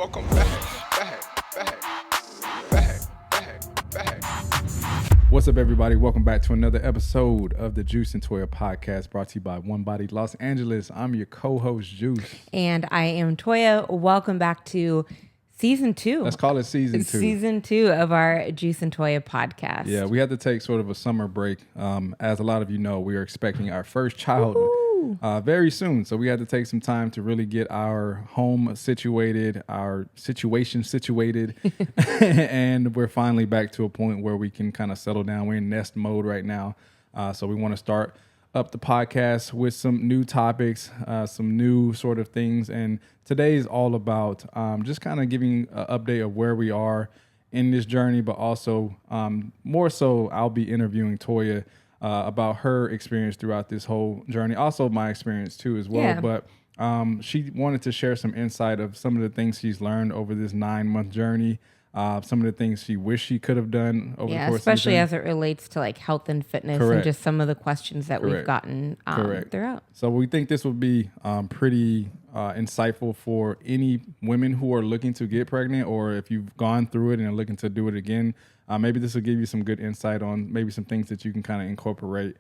welcome back. What's up, everybody? Welcome back to another episode of the Juice Toya podcast, brought to you by One Body Los Angeles. I'm your co-host, Juice. And I am Toya. Welcome back to season 2. Let's call it season 2. Season 2 of our Juice and Toya podcast. Yeah, we had to take sort of a summer break. As a lot of you know, we are expecting our first child very soon. So we had to take some time to really get our home situated, our situation situated. And we're finally back to a point where we can kind of settle down. We're in nest mode right now. So we want to start up the podcast with some new topics, some new sort of things. And today is all about just kind of giving an update of where we are in this journey, but also more so I'll be interviewing Toya about her experience throughout this whole journey. Also my experience too as well. Yeah. But she wanted to share some insight of some of the things she's learned over this 9-month journey. Some of the things she wished she could have done over the course especially of the as it relates to like health and fitness. Correct. And just some of the questions that we've gotten throughout. So we think this will be pretty insightful for any women who are looking to get pregnant, or if you've gone through it and are looking to do it again. Maybe this will give you some good insight on maybe some things that you can kind of incorporate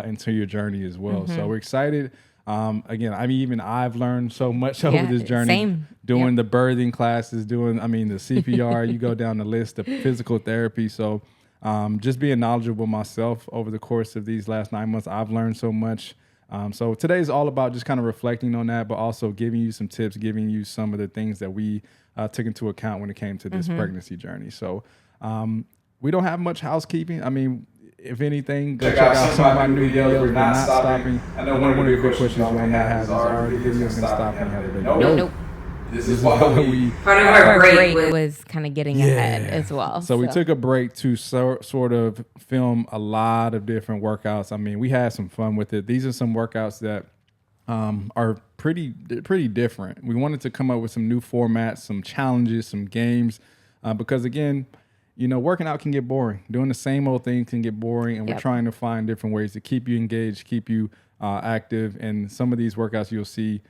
into your journey as well. So we're excited. Again, I've learned so much over this journey. Doing the birthing classes, the CPR, you go down the list, the physical therapy. So just being knowledgeable myself over the course of these last 9 months, I've learned so much. So today's all about just kind of reflecting on that, but also giving you some tips, giving you some of the things that we took into account when it came to this pregnancy journey. So we don't have much housekeeping. If anything, go check out some of my new videos. We're not stopping. I know one of the big questions we have is, are the videos going to stop and have a baby? Nope. This is why we... Part of our break was kind of getting ahead as well. So we took a break to sort of film a lot of different workouts. We had some fun with it. These are some workouts that are pretty different. We wanted to come up with some new formats, some challenges, some games, because again, working out can get boring. Doing the same old thing can get boring, and we're trying to find different ways to keep you engaged, keep you active. And some of these workouts you'll see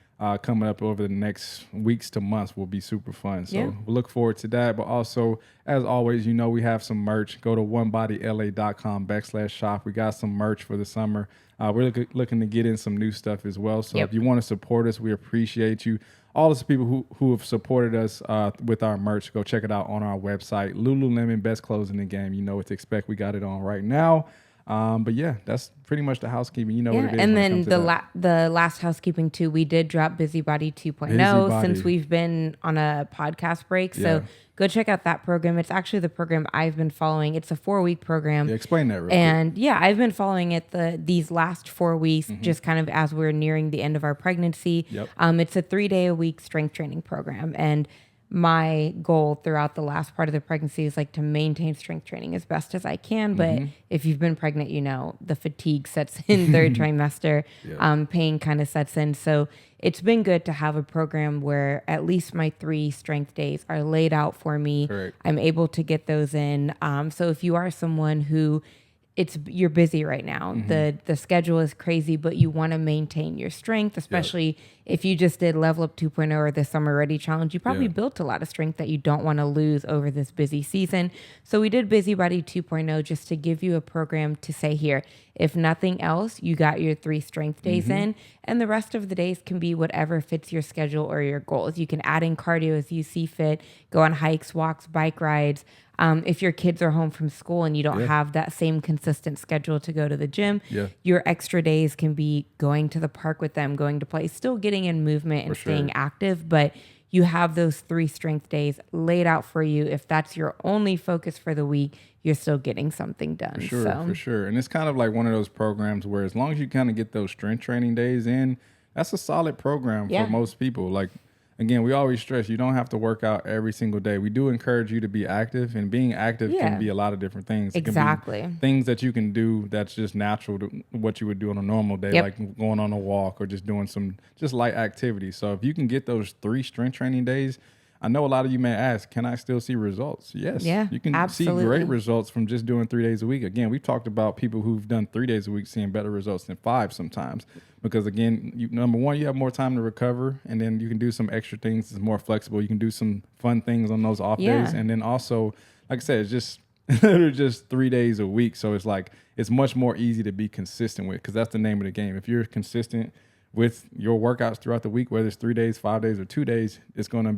coming up over the next weeks to months will be super fun. So we'll look forward to that. But also, as always, we have some merch. Go to onebodyla.com/shop. We got some merch for the summer. We're looking to get in some new stuff as well. So if you want to support us, we appreciate you. All those people who have supported us with our merch, go check it out on our website. Lululemon, best clothes in the game. You know what to expect. We got it on right now. But yeah, that's pretty much the housekeeping. You know what it is. And then the last housekeeping too, we did drop Busybody 2.0 since we've been on a podcast break. So go check out that program. It's actually the program I've been following. It's a 4-week program. Yeah, explain that real quick. I've been following it these last 4 weeks, just kind of as we're nearing the end of our pregnancy. It's a 3-day-a-week strength training program. And my goal throughout the last part of the pregnancy is like to maintain strength training as best as I can. But if you've been pregnant, the fatigue sets in third trimester, pain kind of sets in. So it's been good to have a program where at least my 3 strength days are laid out for me. Correct. I'm able to get those in. So if you are someone who you're busy right now. The schedule is crazy, but you want to maintain your strength, especially if you just did Level Up 2.0 or the Summer Ready Challenge. You probably built a lot of strength that you don't want to lose over this busy season. So we did Busybody 2.0 just to give you a program to say, here, if nothing else, you got your 3 strength days in, and the rest of the days can be whatever fits your schedule or your goals. You can add in cardio as you see fit, go on hikes, walks, bike rides. If your kids are home from school and you don't have that same consistent schedule to go to the gym, your extra days can be going to the park with them, going to play, still getting in movement and staying active. But you have those 3 strength days laid out for you. If that's your only focus for the week, you're still getting something done. For sure. And it's kind of like one of those programs where as long as you kind of get those strength training days in, that's a solid program for most people. Like, again, we always stress you don't have to work out every single day. We do encourage you to be active, and being active can be a lot of different things. Exactly. It can be things that you can do that's just natural to what you would do on a normal day, like going on a walk or just doing some just light activity. So if you can get those 3 strength training days, I know a lot of you may ask, can I still see results? Yes. Yeah, You can absolutely. see great results from just doing 3 days a week. Again, we've talked about people who've done 3 days a week seeing better results than 5 sometimes. Because again, number one, you have more time to recover, and then you can do some extra things. It's more flexible. You can do some fun things on those off days. And then also, like I said, it's just literally just 3 days a week. So it's like, it's much more easy to be consistent with, because that's the name of the game. If you're consistent with your workouts throughout the week, whether it's 3 days, 5 days, or 2 days, it's going to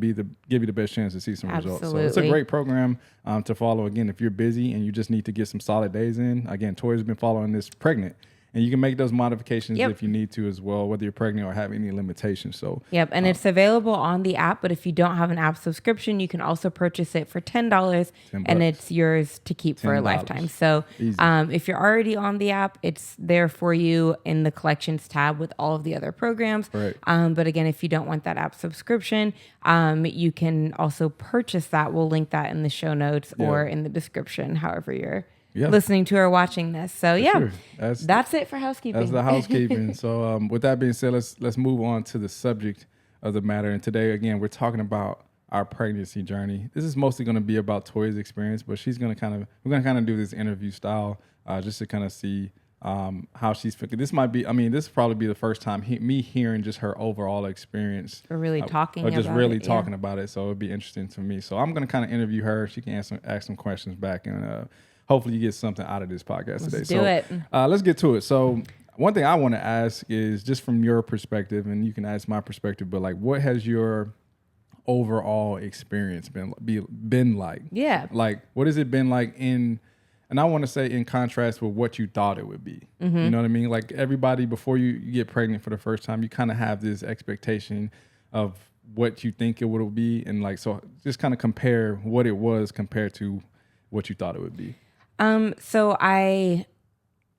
give you the best chance to see some results. So it's a great program to follow. Again, if you're busy and you just need to get some solid days in, again, Toya's been following this pregnant. And you can make those modifications if you need to as well, whether you're pregnant or have any limitations. So and it's available on the app. But if you don't have an app subscription, you can also purchase it for $10, and it's yours to keep for a lifetime. So if you're already on the app, it's there for you in the collections tab with all of the other programs. Right. But again, if you don't want that app subscription, you can also purchase that. We'll link that in the show notes or in the description, however you're listening to or watching this. So that's it for housekeeping. That's the housekeeping. So with that being said, let's move on to the subject of the matter. And today, again, we're talking about our pregnancy journey. This is mostly going to be about Toya's experience, but we're going to kind of do this interview style just to kind of see how she's feeling. This will probably be the first time me hearing just her overall experience. Or really talking about it. Or just about really it, talking about it. So it'd be interesting to me. So I'm going to kind of interview her. She can ask some questions back, and hopefully you get something out of this podcast today. Let's do it. Let's get to it. So one thing I want to ask is just from your perspective, and you can ask my perspective, but like, what has your overall experience been like? Yeah. Like, what has it been like and I want to say in contrast with what you thought it would be. You know what I mean? Like, everybody, before you get pregnant for the first time, you kind of have this expectation of what you think it would be. And like, so just kind of compare what it was compared to what you thought it would be. So I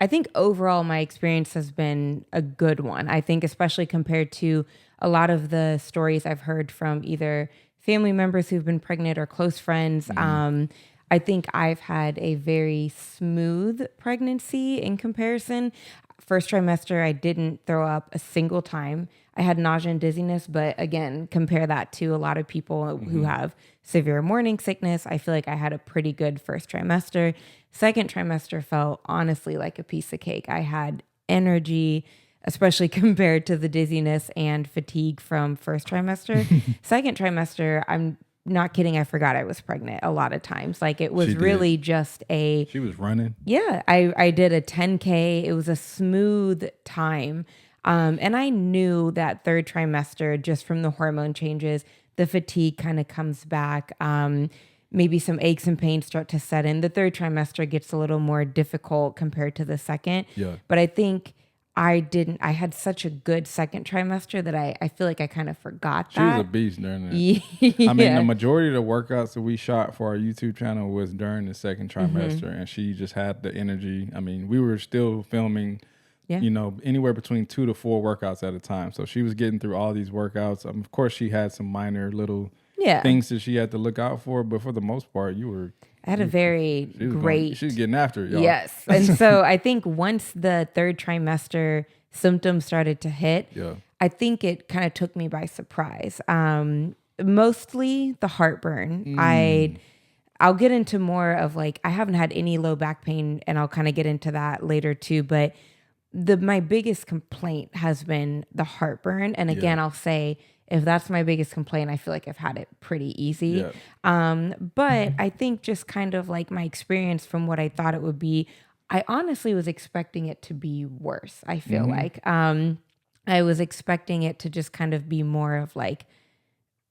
think overall my experience has been a good one. I think especially compared to a lot of the stories I've heard from either family members who've been pregnant or close friends. I think I've had a very smooth pregnancy in comparison. First trimester, I didn't throw up a single time. I had nausea and dizziness, but again, compare that to a lot of people who have severe morning sickness. I feel like I had a pretty good first trimester. Second trimester felt honestly like a piece of cake. I had energy, especially compared to the dizziness and fatigue from first trimester. Second trimester, I'm not kidding, I forgot I was pregnant a lot of times. Like, it was really just She was running. Yeah, I did a 10K. It was a smooth time. And I knew that third trimester, just from the hormone changes, the fatigue kind of comes back. Maybe some aches and pains start to set in. The third trimester gets a little more difficult compared to the second. Yeah. But I think I had such a good second trimester that I feel like I kind of forgot that. She was a beast during that. Yeah. I mean, the majority of the workouts that we shot for our YouTube channel was during the second trimester, and she just had the energy. I mean, we were still filming, anywhere between 2 to 4 workouts at a time. So she was getting through all these workouts. Of course, she had some minor little things that she had to look out for, but for the most part, I had a very great... She's getting after it, y'all. Yes. And so I think once the third trimester symptoms started to hit, I think it kind of took me by surprise. Mostly the heartburn. I'll get into more of like, I haven't had any low back pain, and I'll kind of get into that later too. But my biggest complaint has been the heartburn. And again, I'll say, if that's my biggest complaint, I feel like I've had it pretty easy. But I think just kind of like my experience from what I thought it would be, I honestly was expecting it to be worse. I feel like I was expecting it to just kind of be more of like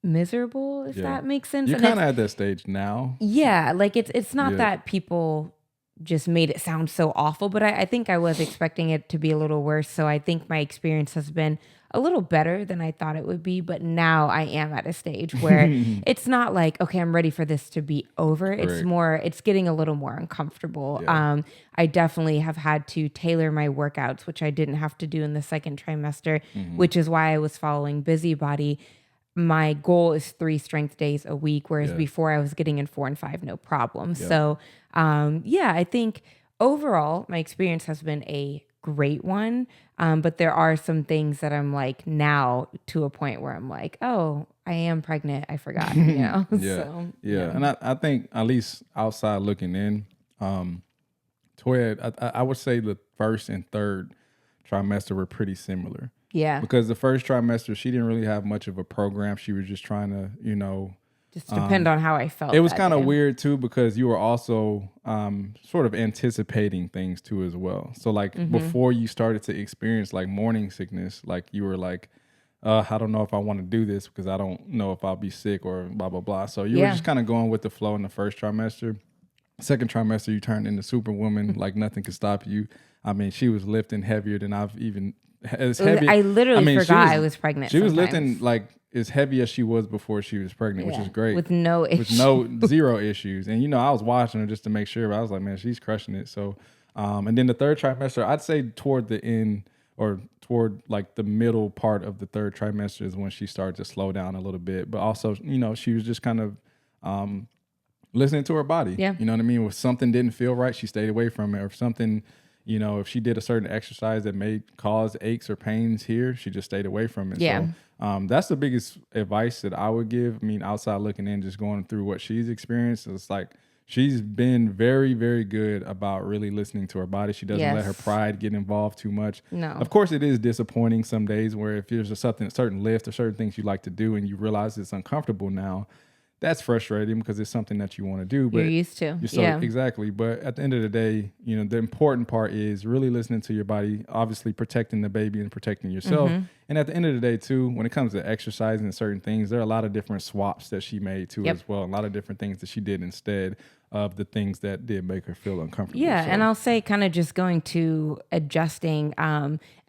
miserable, if that makes sense. You're kind of at that stage now. Yeah, like it's not that people just made it sound so awful, but I think I was expecting it to be a little worse. So I think my experience has been a little better than I thought it would be, but now I am at a stage where it's not like, okay, I'm ready for this to be over. It's more, it's getting a little more uncomfortable. I definitely have had to tailor my workouts, which I didn't have to do in the second trimester, which is why I was following Busybody. My goal is 3 strength days a week, whereas before I was getting in 4 and 5, no problem. So I think overall my experience has been a great one. But there are some things that I'm like now to a point where I'm like, oh, I am pregnant. I forgot, you know? Yeah. So, yeah. And I think at least outside looking in, Toya, I would say the first and third trimester were pretty similar. Yeah. Because the first trimester, she didn't really have much of a program. She was just trying to, Just depend on how I felt. it was that kind of day. weird too, because you were also sort of anticipating things too as well. So like before you started to experience like morning sickness, like you were like, I don't know if I want to do this because I don't know if I'll be sick or blah, blah, blah. So you were just kind of going with the flow in the first trimester. Second trimester, you turned into Superwoman, like nothing could stop you. I mean, she was lifting heavier than I've even as heavy. I literally forgot I was pregnant. She was sometimes. lifting like as heavy as she was before she was pregnant, which is great. With no issues. With no zero issues. And I was watching her just to make sure, but I was like, man, she's crushing it. So and then the third trimester, I'd say toward the end or toward like the middle part of the third trimester is when she started to slow down a little bit. But also, she was just kind of listening to her body. Yeah. You know what I mean? If something didn't feel right, she stayed away from it. Or if something, if she did a certain exercise that may cause aches or pains here, she just stayed away from it. Yeah. So that's the biggest advice that I would give. I mean, outside looking in, just going through what she's experienced, it's like she's been very, very good about really listening to her body. She doesn't let her pride get involved too much. No. Of course, it is disappointing some days where if there's a certain lift or certain things you like to do and you realize it's uncomfortable now, that's frustrating because it's something that you want to do. But You're used to. Exactly. But at the end of the day, the important part is really listening to your body, obviously protecting the baby and protecting yourself. And at the end of the day, too, when it comes to exercising and certain things, there are a lot of different swaps that she made, too, as well. A lot of different things that she did instead of the things that did make her feel uncomfortable. Yeah. And I'll say kind of just going to adjusting.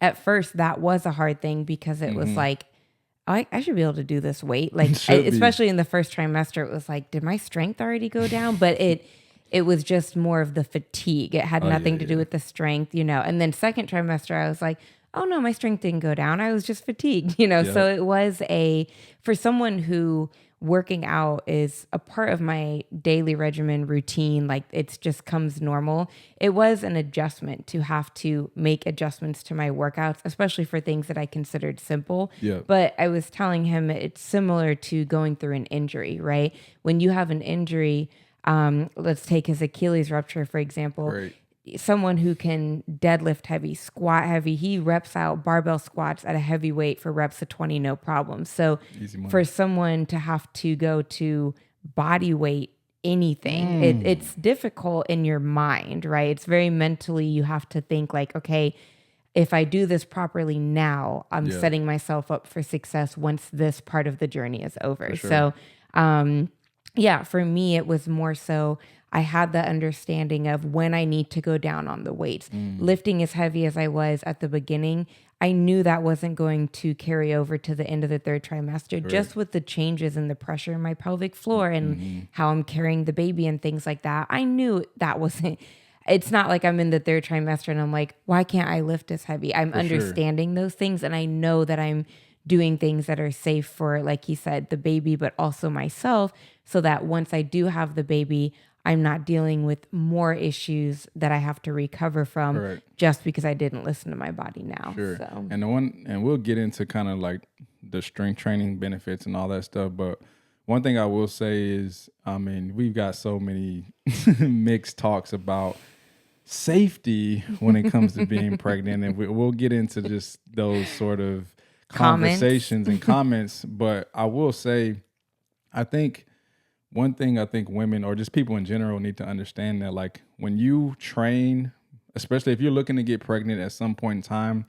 At first, that was a hard thing because it was like, I should be able to do this weight. Like, especially in the first trimester, it was like, did my strength already go down? But it was just more of the fatigue. It had nothing to do with the strength, And then second trimester, I was like, oh no, my strength didn't go down. I was just fatigued, So it was for someone who working out is a part of my daily regimen routine, like it just comes normal. It was an adjustment to have to make adjustments to my workouts, especially for things that I considered simple. Yeah. But I was telling him it's similar to going through an injury, right? When you have an injury, let's take his Achilles rupture, for example. Right. Someone who can deadlift heavy, squat heavy, he reps out barbell squats at a heavy weight for reps of 20, no problem. So for someone to have to go to body weight anything, it's difficult in your mind, right? It's very mentally, you have to think like, okay, if I do this properly now, I'm setting myself up for success once this part of the journey is over. So, for me, it was more so I had the understanding of when I need to go down on the weights. Lifting as heavy as I was at the beginning, I knew that wasn't going to carry over to the end of the third trimester, just with the changes in the pressure in my pelvic floor and how I'm carrying the baby and things like that. I knew that wasn't, it's not like I'm in the third trimester and I'm like, why can't I lift as heavy? I'm understanding those things, and I know that I'm doing things that are safe for, like he said, the baby, but also myself, so that once I do have the baby, I'm not dealing with more issues that I have to recover from just because I didn't listen to my body now. Sure. So. And we'll get into kind of like the strength training benefits and all that stuff. But one thing I will say is, I mean, we've got so many mixed talks about safety when it comes to being pregnant. And we'll get into just those sort of conversations and comments. But I will say, one thing I think women or just people in general need to understand that, like, when you train, especially if you're looking to get pregnant at some point in time,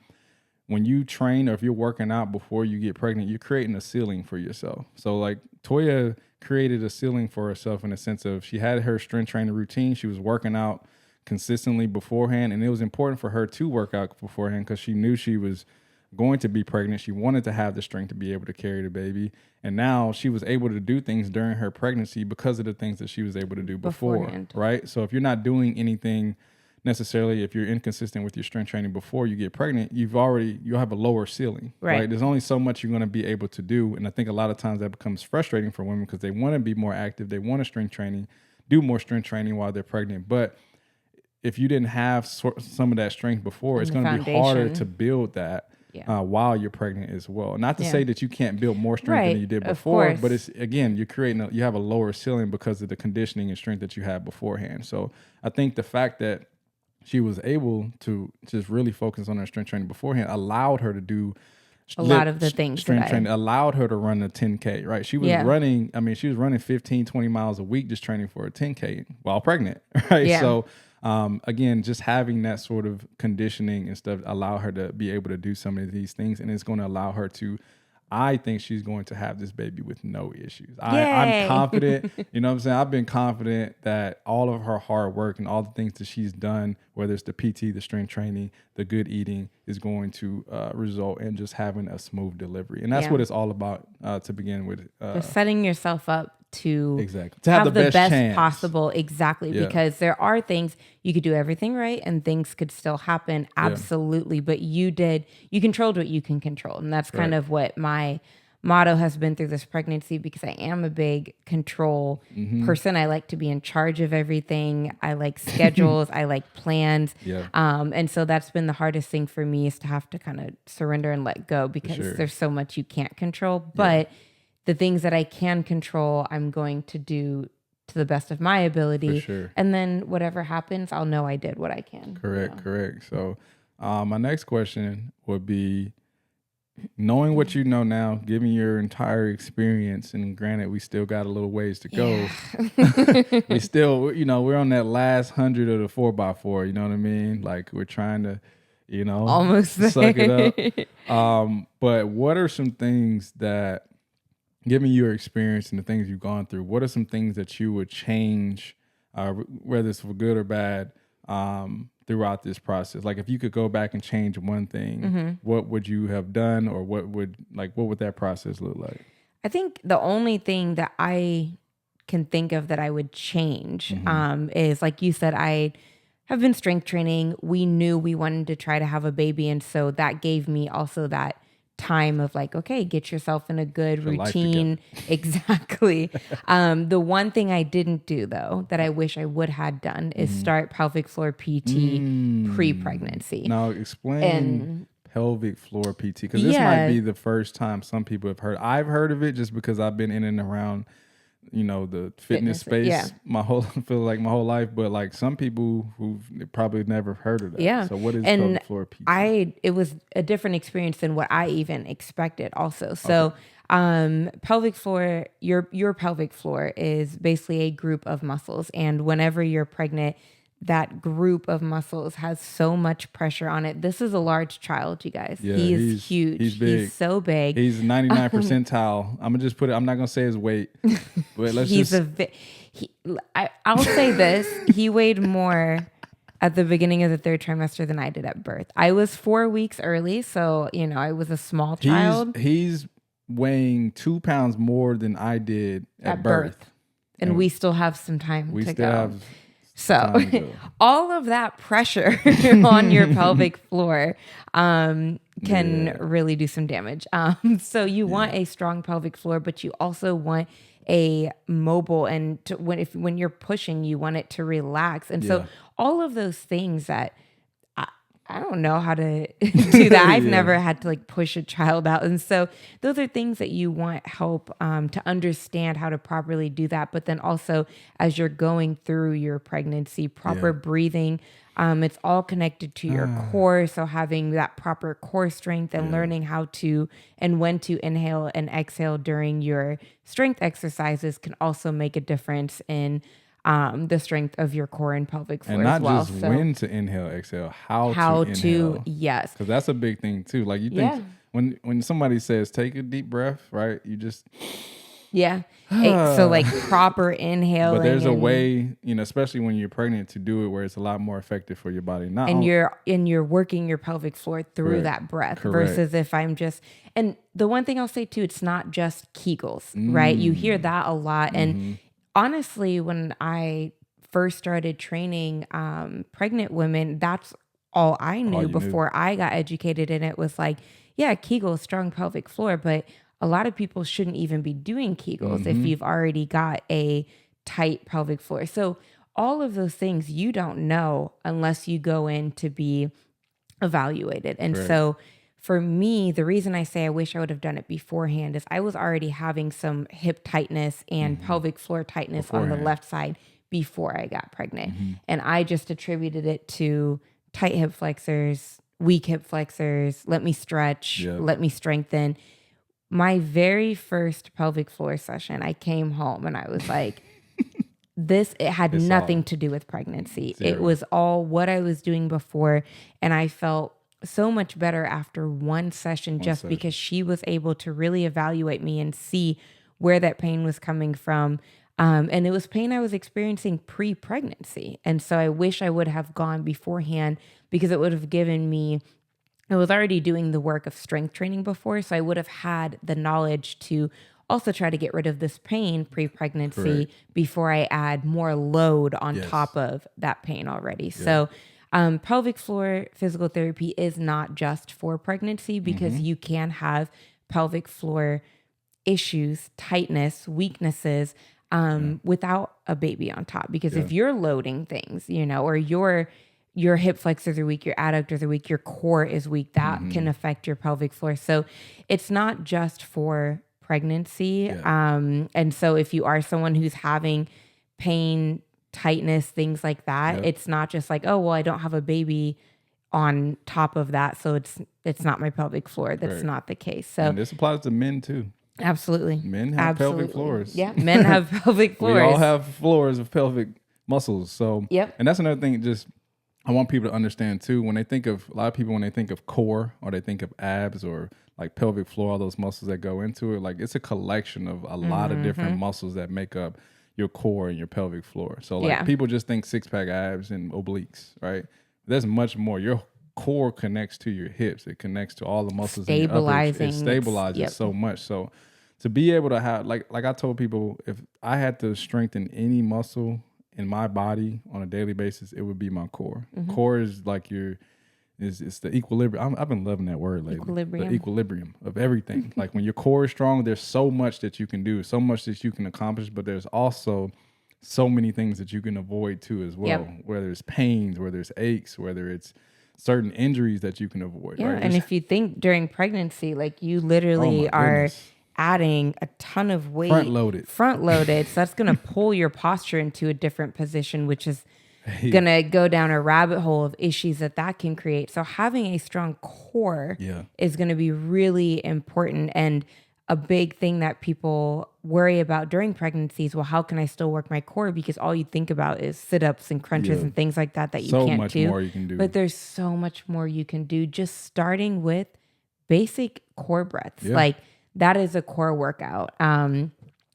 when you train or if you're working out before you get pregnant, you're creating a ceiling for yourself. So like Toya created a ceiling for herself in the sense of she had her strength training routine. She was working out consistently beforehand, and it was important for her to work out beforehand because she knew she was going to be pregnant. She wanted to have the strength to be able to carry the baby. And now she was able to do things during her pregnancy because of the things that she was able to do before, right? So if you're not doing anything necessarily, if you're inconsistent with your strength training before you get pregnant, you'll have a lower ceiling, right? There's only so much you're going to be able to do. And I think a lot of times that becomes frustrating for women because they want to be more active. They want to do more strength training while they're pregnant. But if you didn't have some of that strength before, it's going to be harder to build that while you're pregnant as well. Not to say that you can't build more strength than you did before, but it's, again, you have a lower ceiling because of the conditioning and strength that you had beforehand. So I think the fact that she was able to just really focus on her strength training beforehand allowed her to do a lot of the things strength training, allowed her to run a 10K, right? She was running, she was running 15, 20 miles a week just training for a 10K while pregnant, right? Yeah. So again, just having that sort of conditioning and stuff allow her to be able to do some of these things, and it's going to allow her to, I think she's going to have this baby with no issues. I'm confident, you know what I'm saying? I've been confident that all of her hard work and all the things that she's done, whether it's the PT, the strength training, the good eating, is going to result in just having a smooth delivery. And that's what it's all about to begin with. Just setting yourself up to have the best possible. Because there are things you could do everything right and things could still happen. Absolutely. But you controlled what you can control. And that's kind of what my motto has been through this pregnancy, because I am a big control person. I like to be in charge of everything. I like schedules. I like plans. And so that's been the hardest thing for me, is to have to kind of surrender and let go, because there's so much you can't control. But the things that I can control, I'm going to do to the best of my ability. And then whatever happens, I'll know I did what I can. Correct. So my next question would be, knowing what you know now, given your entire experience, and granted, we still got a little ways to go. We still, we're on that last 100 of the 4x4, you know what I mean? Like, we're trying to, almost suck it up. But what are some things that, given your experience and the things you've gone through, what are some things that you would change, whether it's for good or bad, throughout this process? Like, if you could go back and change one thing, what would you have done, or what would that process look like? I think the only thing that I can think of that I would change is, like you said, I have been strength training. We knew we wanted to try to have a baby, and so that gave me also that time of like, okay, get yourself in a good routine. Exactly. The one thing I didn't do, though, that I wish I would have done, is start pelvic floor PT pre-pregnancy. Now explain pelvic floor PT, because this might be the first time some people have heard. I've heard of it just because I've been in and around the fitness space my whole life, but like some people who've probably never heard of that. So what is pelvic floor PT? It was a different experience than what I even expected also. So pelvic floor, your pelvic floor is basically a group of muscles, and whenever you're pregnant, that group of muscles has so much pressure on it. This is a large child, you guys. He's huge. He's big. He's so big. He's 99 percentile. I'm gonna just put it. I'm not gonna say his weight, but I'll say this: he weighed more at the beginning of the third trimester than I did at birth. I was 4 weeks early, so I was a small child. He's weighing 2 pounds more than I did at birth, and we still have some time to go. So all of that pressure on your pelvic floor can really do some damage. So you want a strong pelvic floor, but you also want a mobile, and when you're pushing, you want it to relax. And so all of those things that I don't know how to do that. I've never had to like push a child out. And so those are things that you want help to understand how to properly do that. But then also, as you're going through your pregnancy, proper breathing, it's all connected to your core. So having that proper core strength and learning how to and when to inhale and exhale during your strength exercises can also make a difference in the strength of your core and pelvic floor, and not as well. just when to inhale, exhale, how to inhale. Yes, because that's a big thing too. Like you think when somebody says take a deep breath, right? You just so like proper inhaling. But there's a way, especially when you're pregnant, to do it where it's a lot more effective for your body. You're working your pelvic floor through that breath versus if I'm just. And the one thing I'll say too, it's not just Kegels, right? You hear that a lot, and honestly, when I first started training pregnant women, that's all I knew before I got educated. And it was like, Kegels, strong pelvic floor. But a lot of people shouldn't even be doing Kegels if you've already got a tight pelvic floor. So all of those things you don't know unless you go in to be evaluated. And so for me, the reason I say I wish I would have done it beforehand is I was already having some hip tightness and pelvic floor tightness on the left side before I got pregnant. And I just attributed it to tight hip flexors, weak hip flexors, let me stretch, let me strengthen. My very first pelvic floor session, I came home and I was like, it had nothing to do with pregnancy. It was all what I was doing before. And I felt so much better after one session because she was able to really evaluate me and see where that pain was coming from. And it was pain I was experiencing pre-pregnancy. And so I wish I would have gone beforehand because it would have given me, I was already doing the work of strength training before, so I would have had the knowledge to also try to get rid of this pain pre-pregnancy before I add more load on top of that pain already. So pelvic floor physical therapy is not just for pregnancy because you can have pelvic floor issues, tightness, weaknesses without a baby on top. Because if you're loading things, or your hip flexors are weak, your adductors are weak, your core is weak, that can affect your pelvic floor. So it's not just for pregnancy. And so if you are someone who's having pain, tightness, things like that, it's not just like, oh, well, I don't have a baby on top of that, so it's not my pelvic floor. That's not the case. So and this applies to men too. Absolutely. Men have pelvic floors. Yeah, men have pelvic floors. We all have floors of pelvic muscles. So, and that's another thing, just I want people to understand too, when they think of, a lot of people, when they think of core or they think of abs or like pelvic floor, all those muscles that go into it, like it's a collection of a lot of different muscles that make up your core and your pelvic floor. So like people just think 6-pack abs and obliques, right? There's much more. Your core connects to your hips. It connects to all the muscles in your upper. It stabilizes so much. So to be able to have, like I told people, if I had to strengthen any muscle in my body on a daily basis, it would be my core. Core is like it's the equilibrium. I've been loving that word lately. Equilibrium. The equilibrium of everything. Like when your core is strong, there's so much that you can do, so much that you can accomplish, but there's also so many things that you can avoid too as well, whether it's pains, whether it's aches, whether it's certain injuries that you can avoid. Yeah, right? And if you think during pregnancy, like you literally are adding a ton of weight. Front loaded. So that's going to pull your posture into a different position, which is going to go down a rabbit hole of issues that can create. So having a strong core is going to be really important. And a big thing that people worry about during pregnancy is, well, how can I still work my core? Because all you think about is sit-ups and crunches and things like that you so can't much do. More you can do. But there's so much more you can do, just starting with basic core breaths. Like that is a core workout.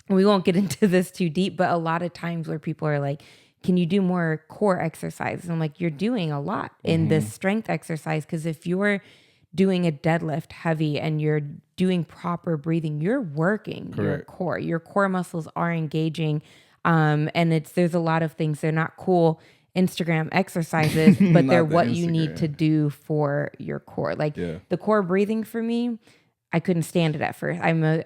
We won't get into this too deep, but a lot of times where people are like, can you do more core exercises? I'm like, you're doing a lot in this strength exercise, because if you're doing a deadlift heavy and you're doing proper breathing, you're working your core. Your core muscles are engaging. And there's a lot of things. They're not cool Instagram exercises, but they're what you need to do for your core. Like the core breathing for me, I couldn't stand it at first.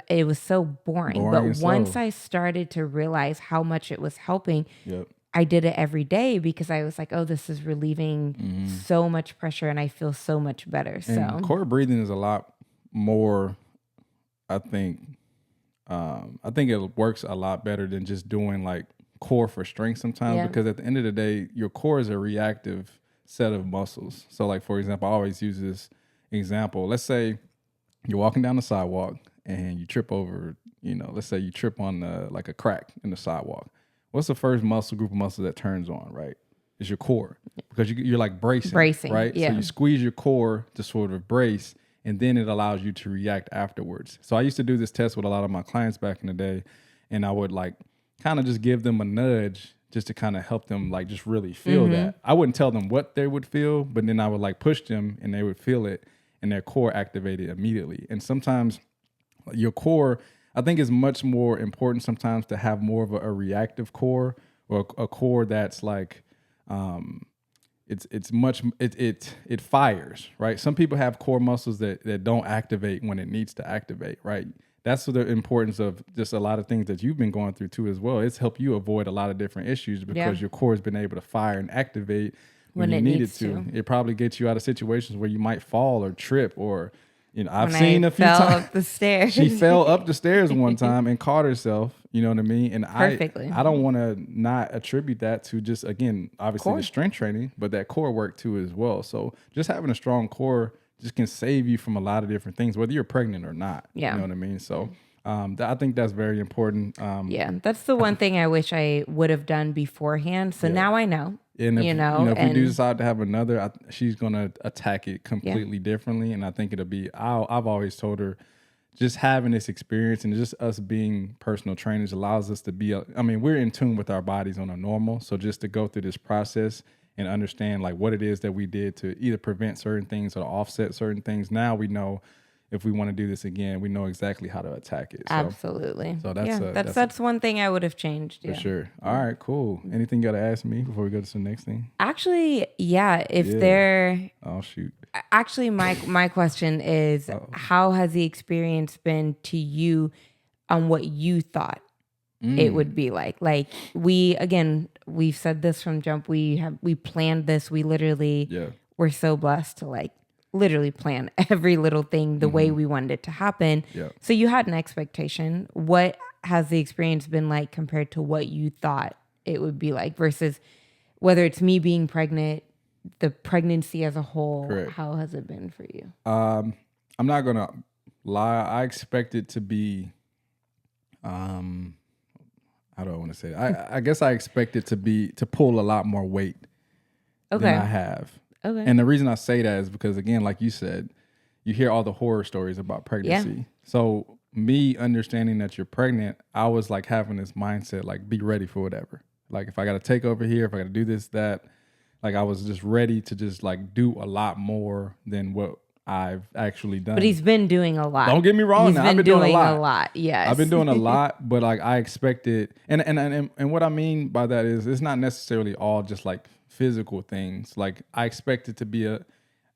It was so boring. But once I started to realize how much it was helping, I did it every day because I was like, oh, this is relieving so much pressure and I feel so much better. And so core breathing is a lot more, I think it works a lot better than just doing like core for strength sometimes, because at the end of the day, your core is a reactive set of muscles. So like, for example, I always use this example. Let's say you're walking down the sidewalk and you trip over, let's say you trip on like a crack in the sidewalk. What's the first group of muscles that turns on, right? It's your core, because you're like bracing, right? So you squeeze your core to sort of brace, and then it allows you to react afterwards. So I used to do this test with a lot of my clients back in the day, and I would like kind of just give them a nudge just to kind of help them like just really feel that. I wouldn't tell them what they would feel, but then I would like push them and they would feel it, and their core activated immediately. And sometimes your core, I think it's much more important sometimes to have more of a reactive core, or a core that's like, it fires, right? Some people have core muscles that don't activate when it needs to activate, right? that's the importance of just a lot of things that you've been going through too as well. It's helped you avoid a lot of different issues because your core has been able to fire and activate when you needed to. It probably gets you out of situations where you might fall or trip or, I've seen a few times. Up the stairs. She fell up the stairs one time and caught herself. You know what I mean? And Perfectly. I don't want to not attribute that to just, again, obviously the strength training, but that core work too as well. So just having a strong core just can save you from a lot of different things, whether you're pregnant or not. Yeah. You know what I mean? So I think that's very important. That's the one thing I wish I would have done beforehand. So now I know. And if, if we do decide to have another, she's going to attack it completely differently. And I think it'll be, I've always told her, just having this experience and just us being personal trainers allows us to be, we're in tune with our bodies on a normal. So just to go through this process and understand like what it is that we did to either prevent certain things or offset certain things. Now we know if we want to do this again, we know exactly how to attack it. So, absolutely. So that's one thing I would have changed. For sure. All right, cool. Anything you got to ask me before we go to the next thing? Actually, they're... Oh, shoot. Actually, my question is, how has the experience been to you on what you thought it would be like? Like we've said this from jump. We planned this. We literally were so blessed to like literally plan every little thing the way we wanted it to happen. Yeah. So you had an expectation. What has the experience been like compared to what you thought it would be like versus whether it's me being pregnant, the pregnancy as a whole? Correct. How has it been for you? I'm not going to lie. I expect it to be, how do I want to say it? I guess I expect it to pull a lot more weight than I have. Okay. And the reason I say that is because, again, like you said, you hear all the horror stories about pregnancy. Yeah. So me understanding that you're pregnant, I was like having this mindset, like be ready for whatever. Like if I got to take over here, if I got to do this, that, like I was just ready to just like do a lot more than what I've actually done. But he's been doing a lot. Don't get me wrong. I've been doing a lot. Yes. I've been doing a lot, but like I expected, and what I mean by that is it's not necessarily all just like physical things. Like I expect it to be there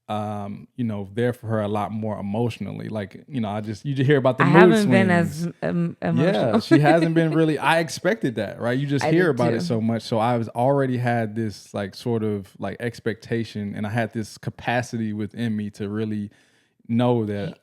for her a lot more emotionally. Like, you just hear about the mood swings. I haven't been as emotional. Yeah, she hasn't been really. I expected that, right? You just hear about it so much. So I was already had this like sort of like expectation, and I had this capacity within me to really know that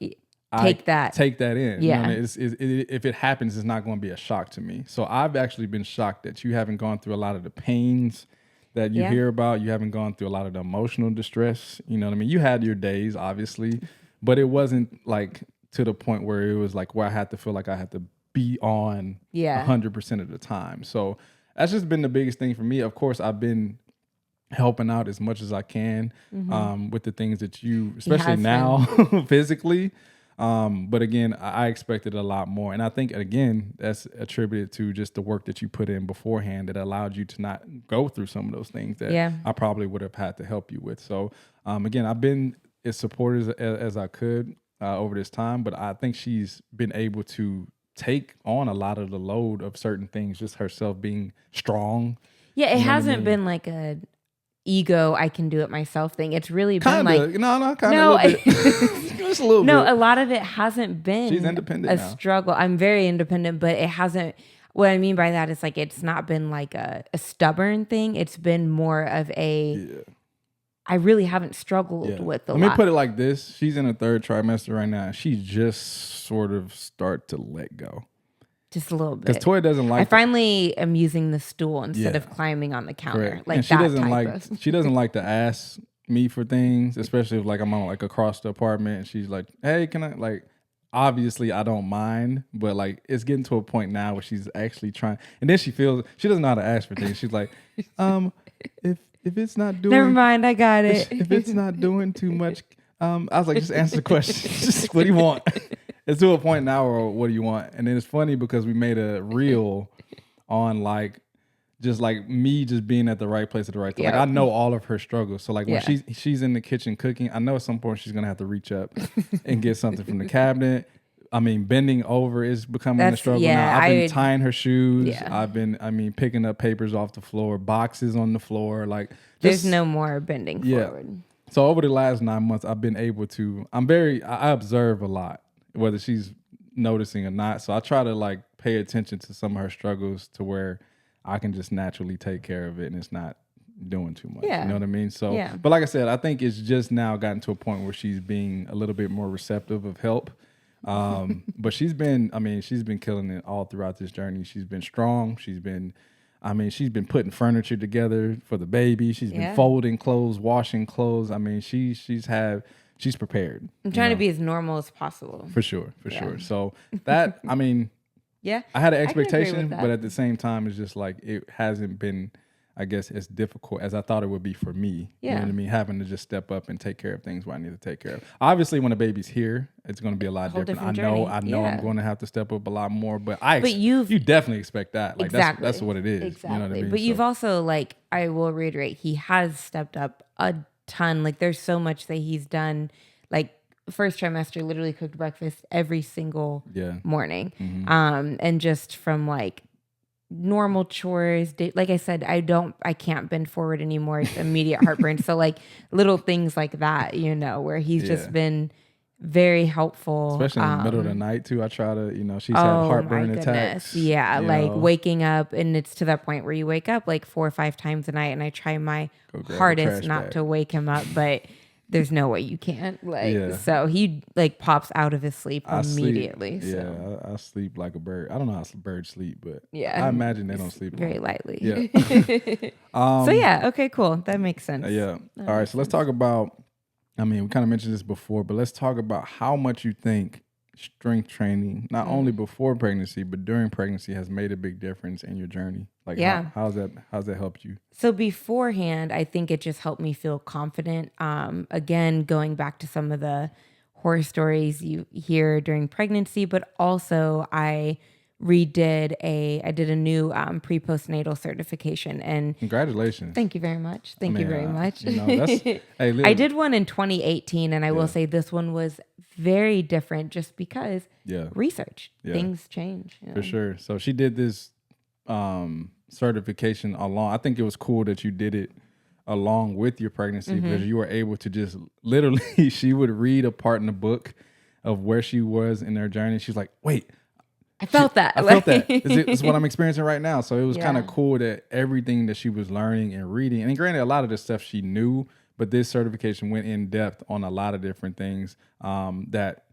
take that in. Yeah. If it happens, it's not going to be a shock to me. So I've actually been shocked that you haven't gone through a lot of the pains that you hear about. You haven't gone through a lot of the emotional distress. You know what I mean? You had your days, obviously, but it wasn't like to the point where it was like where I had to feel like I had to be on 100% of the time. So that's just been the biggest thing for me. Of course, I've been helping out as much as I can with the things that you, especially now physically. But again, I expected a lot more. And I think, again, that's attributed to just the work that you put in beforehand that allowed you to not go through some of those things that I probably would have had to help you with. So, again, I've been as supportive as I could over this time, but I think she's been able to take on a lot of the load of certain things, just herself being strong. Yeah, it hasn't been like a ego, I can do it myself thing. It's really been like just a little bit. A lot of it hasn't been. She's independent now. Struggle. I'm very independent, but it hasn't. What I mean by that is like it's not been like a stubborn thing. It's been more of a. I really haven't struggled with a lot. Let me put it like this: she's in her third trimester right now. She just sort of start to let go. Just a little bit. Because Toya doesn't like. I finally am using the stool instead of climbing on the counter. Correct. Like and she doesn't like. She doesn't like to ask me for things, especially if like I'm on like across the apartment and she's like, "Hey, can I?" Like, obviously I don't mind, but like it's getting to a point now where she's actually trying, and then she feels she doesn't know how to ask for things. She's like, if it's not doing, never mind, I got it. If it's not doing too much, I was like, just answer the question. Just, what do you want? It's to a point now where what do you want? And then it's funny because we made a reel on like just like me just being at the right place at the right time. Like I know all of her struggles. So like when she's in the kitchen cooking, I know at some point she's gonna have to reach up and get something from the cabinet. I mean, bending over is becoming a struggle now. I've been tying her shoes. Yeah. I've been picking up papers off the floor, boxes on the floor. Like there's no more bending forward. So over the last 9 months, I've been able to. I observe a lot. Whether she's noticing or not. So I try to like pay attention to some of her struggles to where I can just naturally take care of it and it's not doing too much. Yeah. You know what I mean? So, Yeah. but like I said, I think it's just now gotten to a point where she's being a little bit more receptive of help. But she's been killing it all throughout this journey. She's been strong. She's been putting furniture together for the baby. She's been folding clothes, washing clothes. I mean, she's prepared. I'm trying to be as normal as possible. For sure. So that, I mean, yeah, I had an I can agree expectation, with that. but at the same time, it's just like it hasn't been, I guess, as difficult as I thought it would be for me. You know what I mean? Having to just step up and take care of things where I need to take care of. Obviously, when a baby's here, it's going to be a lot different. I know I'm going to have to step up a lot more, but you definitely expect that. Like exactly. that's what it is. Exactly. You know what I mean? But you've also, like, I will reiterate, he has stepped up a ton. Like, there's so much that he's done. Like, first trimester, literally cooked breakfast every single morning. Mm-hmm. And just from like normal chores, like I said, I can't bend forward anymore. It's immediate heartburn. So like little things like that, you know, where he's just been very helpful. Especially in the middle of the night too. I try to, you know, she's had heartburn attacks. Yeah. Like waking up, and it's to that point where you wake up like 4 or 5 times a night, and I try my hardest not to wake him up, but there's no way you can't. Like, so he like pops out of his sleep immediately. I sleep like a bird. I don't know how birds sleep, but I imagine they don't sleep very lightly. Yeah. So okay, cool. That makes sense. Yeah. All right. So let's talk about, I mean, we kind of mentioned this before, but let's talk about how much you think strength training, not only before pregnancy, but during pregnancy, has made a big difference in your journey. Like, how's that helped you? So beforehand, I think it just helped me feel confident. Again, going back to some of the horror stories you hear during pregnancy, but also I did a new pre-postnatal certification. And congratulations. Thank you very much. Thank you very much. You know, I did one in 2018, and I will say this one was very different just because research, things change. You know? For sure. So she did this certification along. I think it was cool that you did it along with your pregnancy because you were able to just literally, she would read a part in the book of where she was in her journey. She's like, wait, I felt that. I felt that. It's what I'm experiencing right now. So it was kind of cool that everything that she was learning and reading, and granted, a lot of the stuff she knew, but this certification went in depth on a lot of different things that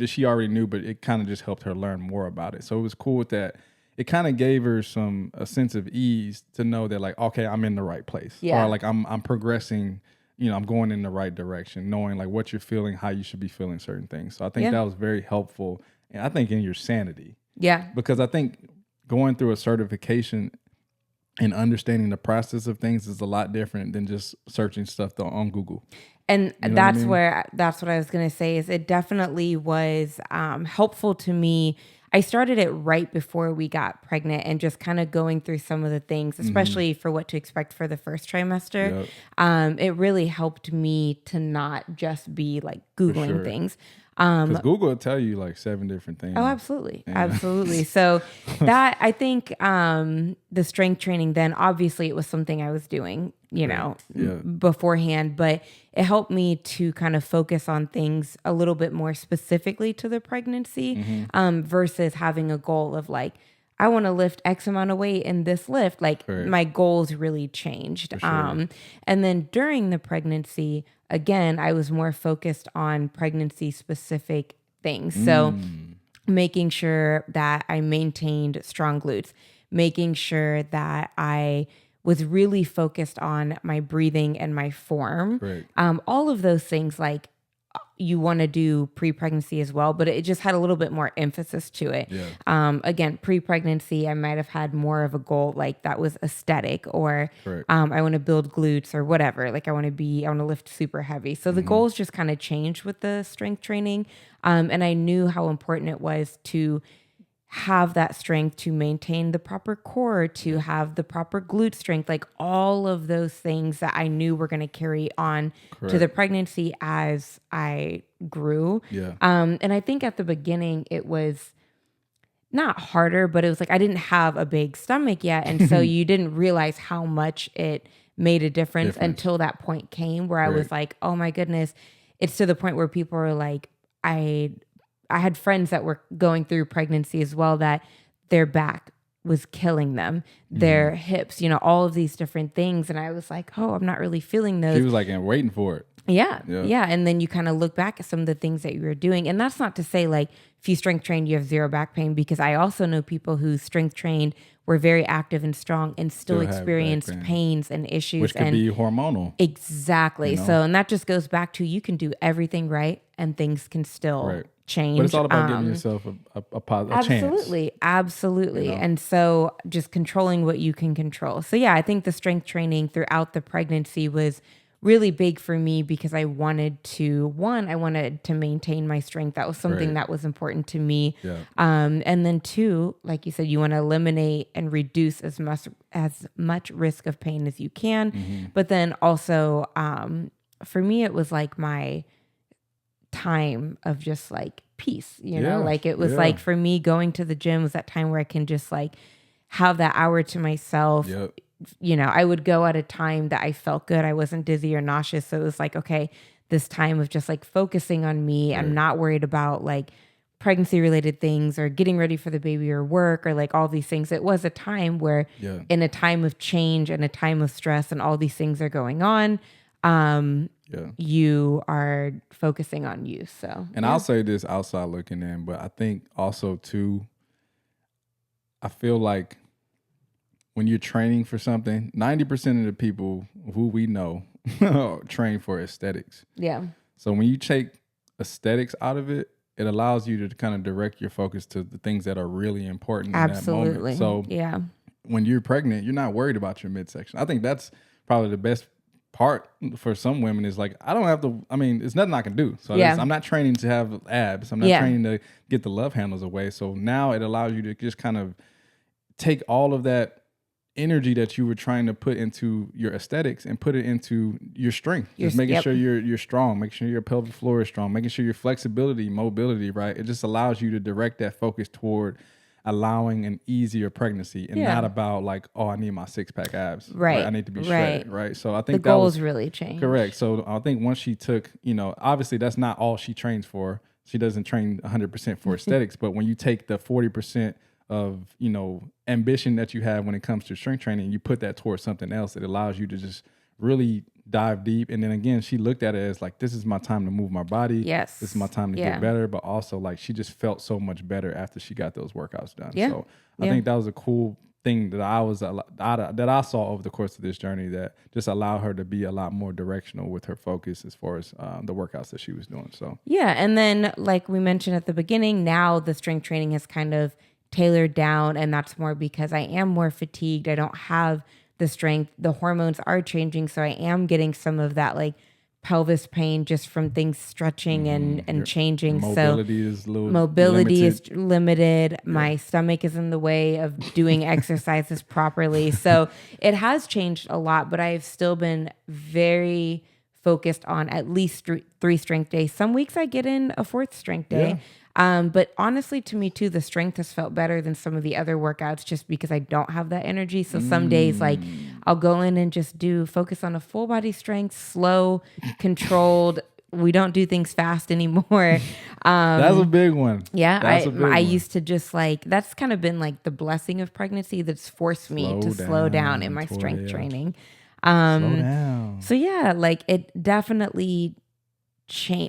she already knew, but it kind of just helped her learn more about it. So it was cool with that. It kind of gave her a sense of ease to know that, like, okay, I'm in the right place, or like I'm progressing. You know, I'm going in the right direction, knowing like what you're feeling, how you should be feeling certain things. So I think that was very helpful, and I think in your sanity. Yeah. Because I think going through a certification and understanding the process of things is a lot different than just searching stuff on Google. And that's what I was going to say is it definitely was helpful to me. I started it right before we got pregnant and just kind of going through some of the things, especially for what to expect for the first trimester. Yep. It really helped me to not just be like Googling things. Because Google will tell you like 7 different things. Oh, absolutely. Absolutely. So that, I think the strength training, then obviously it was something I was doing, you know, beforehand, but it helped me to kind of focus on things a little bit more specifically to the pregnancy versus having a goal of like, I want to lift X amount of weight in this lift. Like my goals really changed. Sure. And then during the pregnancy, again, I was more focused on pregnancy specific things. So making sure that I maintained strong glutes, making sure that I was really focused on my breathing and my form. Right. All of those things, like, you want to do pre-pregnancy as well, but it just had a little bit more emphasis to it. Yeah. Again, pre-pregnancy, I might have had more of a goal like that was aesthetic, or I want to build glutes or whatever. Like I want to lift super heavy. So the goals just kind of changed with the strength training. And I knew how important it was to have that strength to maintain the proper core, to have the proper glute strength, like all of those things that I knew were going to carry on to the pregnancy as I grew. Yeah. And I think at the beginning it was not harder, but it was like I didn't have a big stomach yet. And so you didn't realize how much it made a difference until that point came where I was like, oh my goodness. It's to the point where people are like, I had friends that were going through pregnancy as well, that their back was killing them, their hips, all of these different things. And I was like, oh, I'm not really feeling those. She was like, and waiting for it. Yeah. And then you kind of look back at some of the things that you were doing. And that's not to say like if you strength trained, you have zero back pain, because I also know people who strength trained, were very active and strong, and still experienced pains and issues. Which could be hormonal. Exactly. So, and that just goes back to, you can do everything right and things can still change. But it's all about giving yourself a chance. Absolutely. And so just controlling what you can control. So yeah, I think the strength training throughout the pregnancy was really big for me, because I wanted to maintain my strength. That was something that was important to me. Yeah. And then two, like you said, you want to eliminate and reduce as much risk of pain as you can. But then also, for me, it was like my time of just like peace, like it was like, for me, going to the gym was that time where I can just like have that hour to myself. I would go at a time that I felt good. I wasn't dizzy or nauseous. So it was like, okay, this time of just like focusing on me. I'm not worried about like pregnancy related things or getting ready for the baby or work or like all these things. It was a time where in a time of change and a time of stress and all these things are going on, you are focusing on you. So, and I'll say this outside looking in, but I think also too, I feel like when you're training for something, 90% of the people who we know train for aesthetics. Yeah. So when you take aesthetics out of it, it allows you to kind of direct your focus to the things that are really important in that moment. So when you're pregnant, you're not worried about your midsection. I think that's probably the best part for some women, is like, I don't have to, it's nothing I can do. So I'm not training to have abs. I'm not training to get the love handles away. So now it allows you to just kind of take all of that energy that you were trying to put into your aesthetics and put it into your strength. Just making sure you're strong, making sure your pelvic floor is strong, making sure your flexibility, mobility, right? It just allows you to direct that focus toward allowing an easier pregnancy and not about like, oh, I need my 6-pack abs. Right. I need to be shredded. Right. So I think the goals really changed. Correct. So I think once she took, obviously that's not all she trains for. She doesn't train 100% for aesthetics, but when you take the 40% of, ambition that you have when it comes to strength training, you put that towards something else, it allows you to just really dive deep. And then again, she looked at it as like, this is my time to move my body. Yes. This is my time to get better. But also like, she just felt so much better after she got those workouts done. Yeah. So I think that was a cool thing that I saw over the course of this journey, that just allowed her to be a lot more directional with her focus as far as the workouts that she was doing. So and then like we mentioned at the beginning, now the strength training has kind of tailored down, and that's more because I am more fatigued. I don't have the strength. The hormones are changing, so I am getting some of that like pelvis pain just from things stretching and changing. Mobility is limited. Yeah. My stomach is in the way of doing exercises properly. So it has changed a lot, but I've still been very focused on at least 3 strength days. Some weeks I get in a 4th strength day. Yeah. But honestly, to me too, the strength has felt better than some of the other workouts just because I don't have that energy. So some days like I'll go in and just focus on a full body strength, slow, controlled. We don't do things fast anymore. That's a big one. Yeah. I used to just like, that's kind of been like the blessing of pregnancy that's forced me to slow down in my strength training. Slow down. So yeah, like it definitely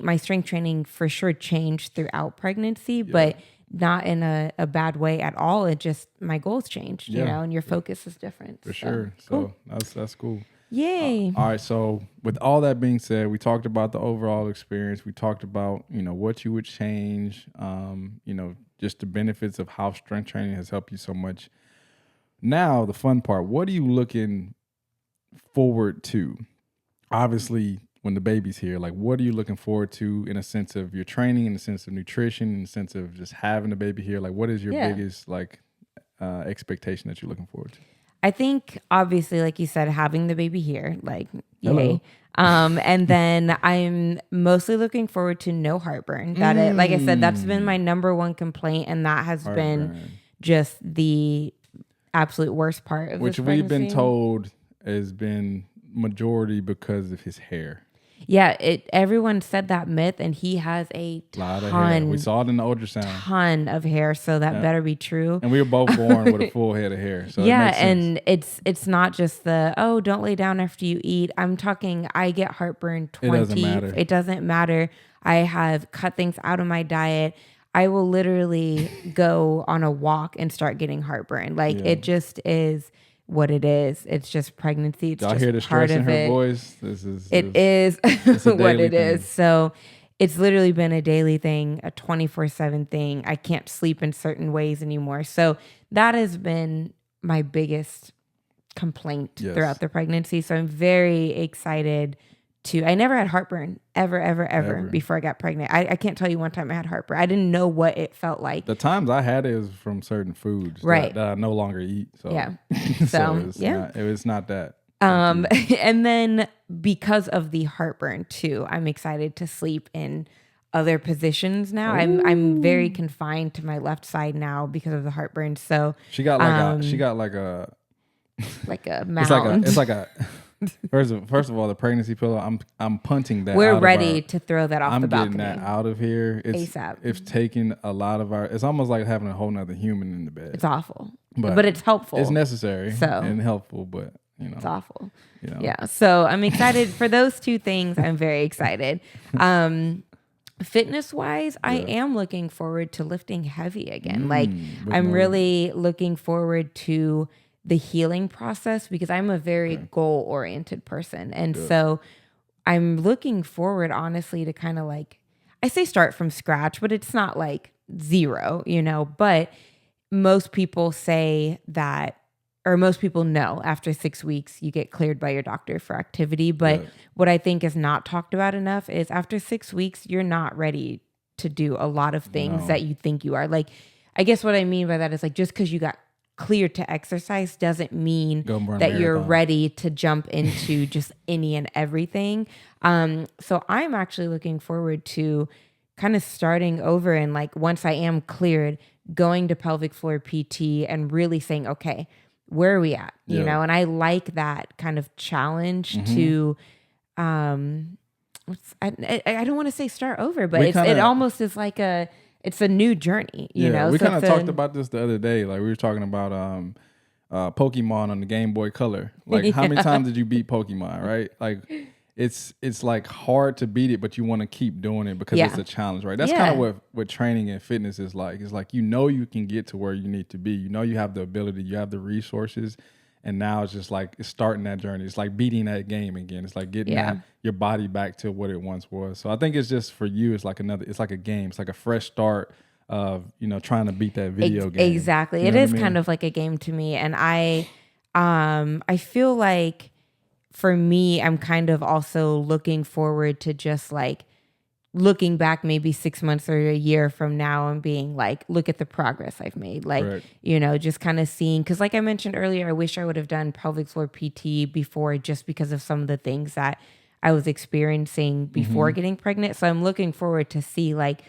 my strength training for sure changed throughout pregnancy, but not in a bad way at all. It just, my goals changed, and your focus is different. For sure. So that's cool. Yay. All right. So with all that being said, we talked about the overall experience. We talked about, what you would change, just the benefits of how strength training has helped you so much. Now, the fun part, what are you looking forward to? Obviously, when the baby's here, like what are you looking forward to in a sense of your training, in a sense of nutrition, in a sense of just having the baby here? Like what is your biggest expectation that you're looking forward to? I think obviously, like you said, having the baby here, like yay. And then I'm mostly looking forward to no heartburn. Like I said, that's been my number one complaint, and that has been just the absolute worst part of which this we've been told has been majority because of his hair. Yeah, everyone said that myth, and he has a Lot of hair. We saw it in the ultrasound. ton of hair, so that better be true. And we were both born with a full head of hair, so Yeah, it makes sense. and it's not just the don't lay down after you eat. I'm talking I get heartburn 20. It doesn't matter. It doesn't matter. I have cut things out of my diet. I will literally go on a walk and start getting heartburn. Like it just is what it is. It's just pregnancy. It's Y'all just hear the part stress in of her it. voice? It is it's a what daily it is. thing. So it's literally been a daily thing, a 24/7 thing. I can't sleep in certain ways anymore. So that has been my biggest complaint throughout the pregnancy. So I'm very excited I never had heartburn ever before I got pregnant. I can't tell you one time I had heartburn. I didn't know what it felt like. The times I had it was from certain foods that I no longer eat. So yeah. It's not that. And then because of the heartburn too, I'm excited to sleep in other positions now. I'm very confined to my left side now because of the heartburn. So she got like a like a mound. It's like a first of all, the pregnancy pillow. I'm punting that. We're ready to throw that off the balcony. I'm getting that out of here. It's ASAP. It's taking a lot of our. It's almost like having a whole nother human in the bed. It's awful, but it's helpful. It's necessary and helpful, but it's awful. You know. Yeah. So I'm excited for those two things. I'm very excited. Fitness wise, I am looking forward to lifting heavy again. I'm really looking forward to the healing process because I'm a very goal oriented person. And so I'm looking forward, honestly, to kind of like, I say start from scratch, but it's not like zero, but most people say that, or most people know after 6 weeks, you get cleared by your doctor for activity. But what I think is not talked about enough is after 6 weeks, you're not ready to do a lot of things that you think you are. Like, I guess what I mean by that is like, just because you got cleared to exercise doesn't mean that you're ready to jump into just any and everything. So I'm actually looking forward to kind of starting over and like once I am cleared, going to pelvic floor PT and really saying, okay, where are we at? You know, and I like that kind of challenge to I don't want to say start over, but it almost is like it's a new journey, you know. We kind of talked about this the other day. Like we were talking about Pokemon on the Game Boy Color. Like how many times did you beat Pokemon, right? Like it's like hard to beat it, but you want to keep doing it because it's a challenge, right? That's kind of what training and fitness is like. It's like you can get to where you need to be. You have the ability, you have the resources. And now it's just like it's starting that journey. It's like beating that game again. It's like getting your body back to what it once was. So I think it's just for you. It's like it's like a game. It's like a fresh start of trying to beat that video game. Exactly, it is kind of like a game to me. And I feel like for me, I'm kind of also looking forward to just like looking back maybe 6 months or a year from now and being like, look at the progress I've made. Like, just kind of seeing, because like I mentioned earlier, I wish I would have done pelvic floor PT before just because of some of the things that I was experiencing before getting pregnant. So I'm looking forward to see like,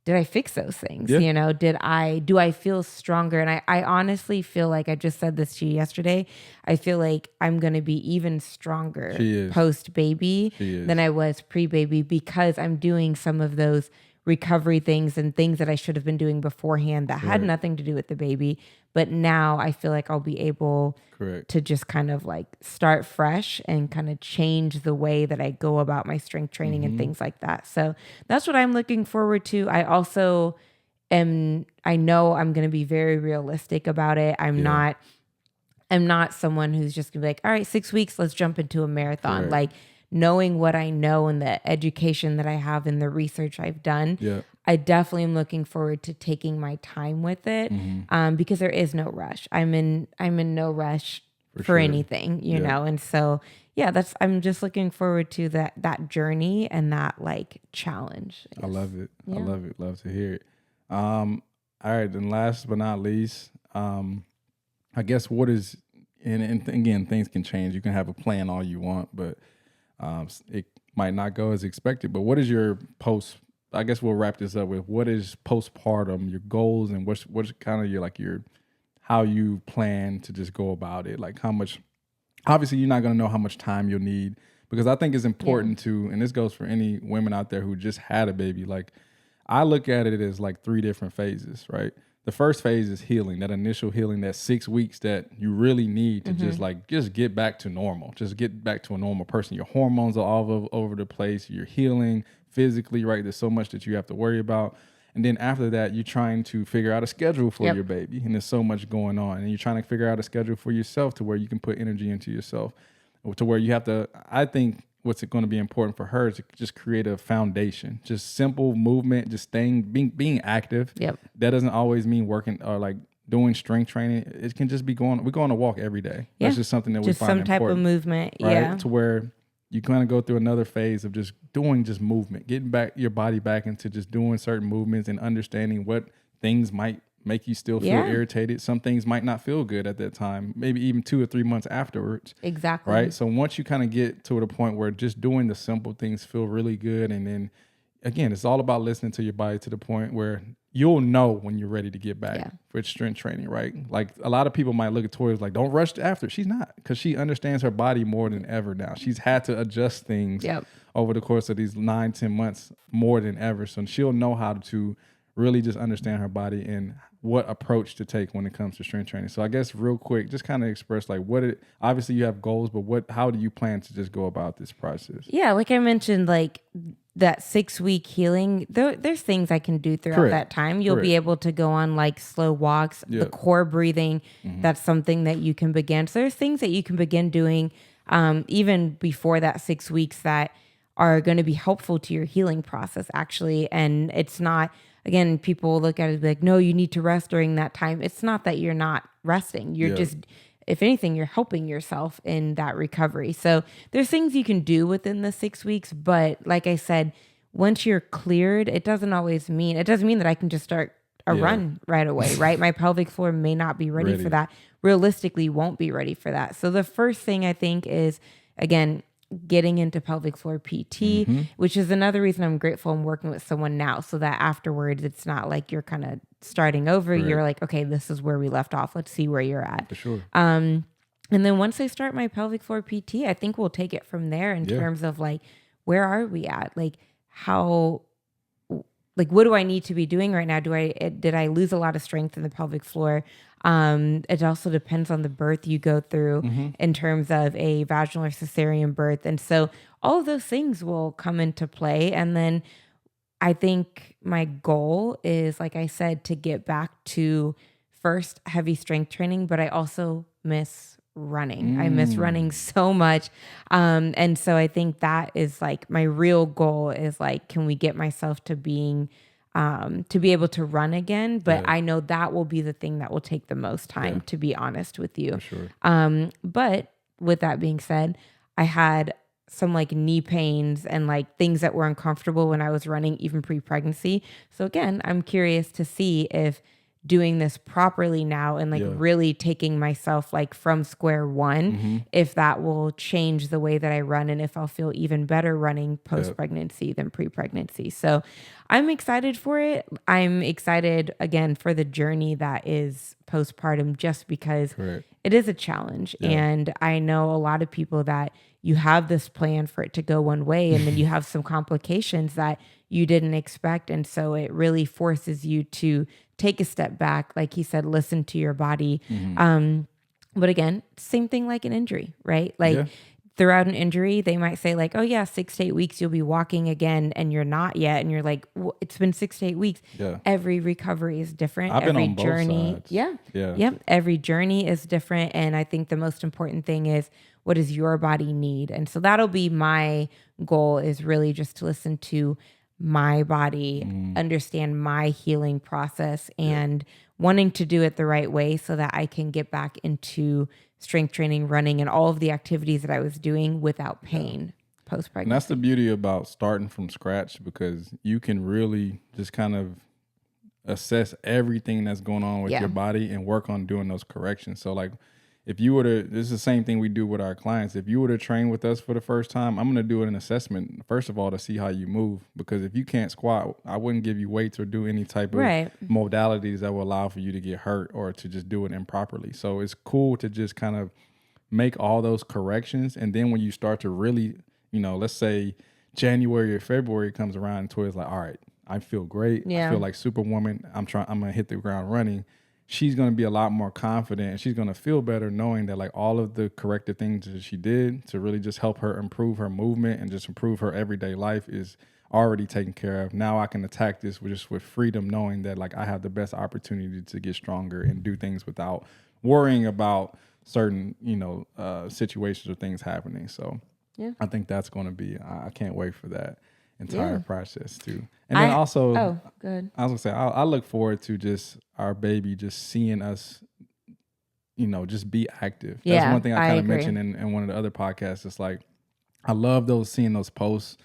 did I fix those things? Do I feel stronger? And I honestly feel like, I just said this to you yesterday, I feel like I'm going to be even stronger post-baby than I was pre-baby because I'm doing some of those recovery things and things that I should have been doing beforehand that had nothing to do with the baby. But now I feel like I'll be able to just kind of like start fresh and kind of change the way that I go about my strength training and things like that. So that's what I'm looking forward to. I also I know I'm going to be very realistic about it. I'm not someone who's just gonna be like, all right, 6 weeks, let's jump into a marathon. Like knowing what I know and the education that I have and the research I've done, I definitely am looking forward to taking my time with it because there is no rush. I'm in no rush for anything, you know? And so, I'm just looking forward to that journey and that like challenge. I love it. I love it. Love to hear it. All right. Then last but not least, I guess what is, and again, things can change. You can have a plan all you want, but it might not go as expected. But what is your I guess we'll wrap this up with what is postpartum, your goals, and what's kind of your how you plan to just go about it. Like how much, obviously you're not going to know how much time you'll need because I think it's important to, and this goes for any women out there who just had a baby. Like, I look at it as like 3 different phases, right? The first phase is healing, that initial healing, that 6 weeks that you really need to just get back to normal, just get back to a normal person. Your hormones are all over the place. You're healing physically, right? There's so much that you have to worry about. And then after that, you're trying to figure out a schedule for your baby. And there's so much going on. And you're trying to figure out a schedule for yourself to where you can put energy into yourself, to where you have to, I think what's going to be important for her is to just create a foundation, just simple movement, just being active. That doesn't always mean working or like doing strength training. It can just be we go on a walk every day. That's just something that we find important. Just some type of movement. Right? To where you kind of go through another phase of just doing just movement, getting back your body back into just doing certain movements and understanding what things might make you still feel irritated. Some things might not feel good at that time, maybe even 2 or 3 months afterwards. Exactly. Right. So once you kind of get to the point where just doing the simple things feel really good. And then again, it's all about listening to your body to the point where you'll know when you're ready to get back for strength training, right? Like a lot of people might look at Toya like, don't rush after. She's not, because she understands her body more than ever now. She's had to adjust things over the course of these 9-10 months more than ever. So she'll know how to really just understand her body and what approach to take when it comes to strength training. So I guess real quick, just kind of express like obviously you have goals, but how do you plan to just go about this process? Yeah, like I mentioned, like that 6-week healing, there's things I can do throughout that time. You'll be able to go on like slow walks, the core breathing. That's something that you can begin. So there's things that you can begin doing even before that 6 weeks that are going to be helpful to your healing process actually. And it's not, again, people look at it like, no, you need to rest during that time. It's not that you're not resting. You're just, if anything, you're helping yourself in that recovery. So there's things you can do within the 6 weeks. But like I said, once you're cleared, it doesn't mean that I can just start a run right away, right? My pelvic floor may not be ready for that. Realistically, won't be ready for that. So the first thing I think is, again, getting into pelvic floor PT, which is another reason I'm grateful I'm working with someone now, so that afterwards it's not like you're kind of starting over. You're like, okay, this is where we left off. Let's see where you're at. For sure. And then once I start my pelvic floor PT, I think we'll take it from there in terms of like, where are we at? Like what do I need to be doing right now? Did I lose a lot of strength in the pelvic floor? It also depends on the birth you go through in terms of a vaginal or cesarean birth. And so all of those things will come into play. And then I think my goal is, like I said, to get back to first heavy strength training, but I also miss running. I miss running so much. And so I think that is like my real goal is like, can we get myself to being to be able to run again? But I know that will be the thing that will take the most time, to be honest with you. For sure. But with that being said, I had some like knee pains and like things that were uncomfortable when I was running, even pre-pregnancy. So again, I'm curious to see if doing this properly now and like really taking myself like from square one, if that will change the way that I run and if I'll feel even better running post-pregnancy than pre-pregnancy. So I'm excited for it. I'm excited again for the journey that is postpartum, just because it is a challenge. And I know a lot of people that you have this plan for it to go one way and then you have some complications that you didn't expect. And so it really forces you to take a step back. Like he said, listen to your body. But again, same thing like an injury, right? Like throughout an injury, they might say like, oh yeah, 6 to 8 weeks, you'll be walking again, and you're not yet. And you're like, well, it's been 6 to 8 weeks. Every recovery is different. I've every been on journey. both sides. Every journey is different. And I think the most important thing is, what does your body need? And so that'll be my goal, is really just to listen to my body, understand my healing process, and wanting to do it the right way so that I can get back into strength training, running, and all of the activities that I was doing without pain post-pregnancy. And that's the beauty about starting from scratch, because you can really just kind of assess everything that's going on with your body and work on doing those corrections. So like, if you were to, this is the same thing we do with our clients. If you were to train with us for the first time, I'm going to do an assessment, first of all, to see how you move. Because if you can't squat, I wouldn't give you weights or do any type of modalities that will allow for you to get hurt or to just do it improperly. So it's cool to just kind of make all those corrections. And then when you start to really, let's say January or February comes around and Toya's like, all right, I feel great. Yeah. I feel like Superwoman. I'm going to hit the ground running. She's going to be a lot more confident, and she's going to feel better knowing that like all of the corrective things that she did to really just help her improve her movement and just improve her everyday life is already taken care of. Now I can attack this with freedom, knowing that like I have the best opportunity to get stronger and do things without worrying about certain, situations or things happening. So Yeah. I think that's going to be, I can't wait for that entire process too. And then also, oh, good. I was gonna say, I look forward to just our baby just seeing us, just be active. That's Yeah, one thing I I kind of agree. mentioned in one of the other podcasts. It's like, I love seeing those posts,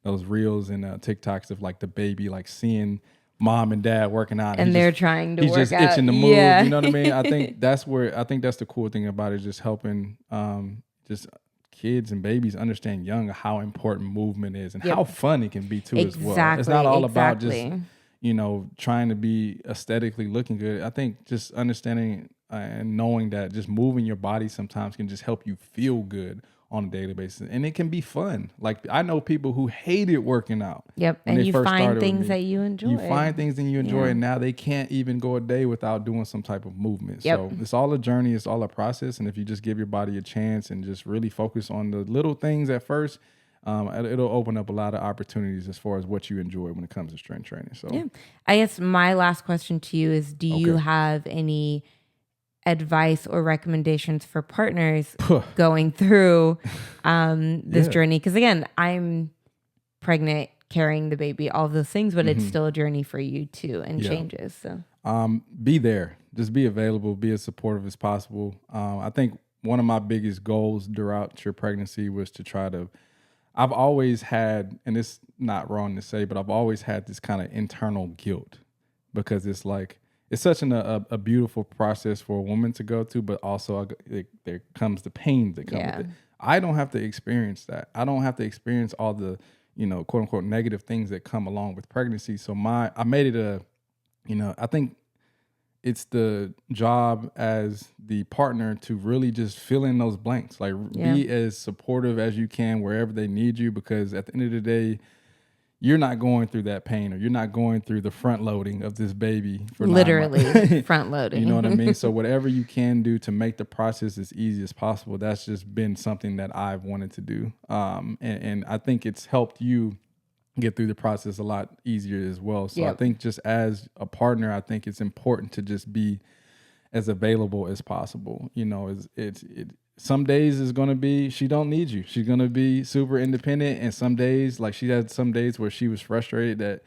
those reels and TikToks of like the baby, like seeing mom and dad working out. And they're trying to he's work just out. itching to move. Yeah. You know what I mean? I think that's the cool thing about it, just helping just kids and babies understand young how important movement is and how fun it can be too as well. It's not all about just, trying to be aesthetically looking good. I think just understanding and knowing that just moving your body sometimes can just help you feel good on a daily basis, and it can be fun. Like I know people who hated working out. Yep, and you find things that you enjoy. You find things that you enjoy, and now they can't even go a day without doing some type of movement. Yep. So it's all a journey, it's all a process, and if you just give your body a chance and just really focus on the little things at first, it'll open up a lot of opportunities as far as what you enjoy when it comes to strength training. So yeah, I guess my last question to you is: do you have any advice or recommendations for partners going through this journey? Because again, I'm pregnant, carrying the baby, all of those things, but it's still a journey for you too, and changes. So be there, just be available, be as supportive as possible. I think one of my biggest goals throughout your pregnancy was to try to, I've always had, and it's not wrong to say, but I've always had this kind of internal guilt, because it's like, it's such a beautiful process for a woman to go through, but also there comes the pain that comes with it. I don't have to experience that. I don't have to experience all the, quote unquote negative things that come along with pregnancy. So I made it I think it's the job as the partner to really just fill in those blanks, like be as supportive as you can wherever they need you, because at the end of the day, you're not going through that pain, or you're not going through the front loading of this baby for literally front loading. You know what I mean? So whatever you can do to make the process as easy as possible, that's just been something that I've wanted to do. And I think it's helped you get through the process a lot easier as well. So I think just as a partner, I think it's important to just be as available as possible. Some days is going to be, she don't need you. She's going to be super independent. And some days, like she had some days where she was frustrated that,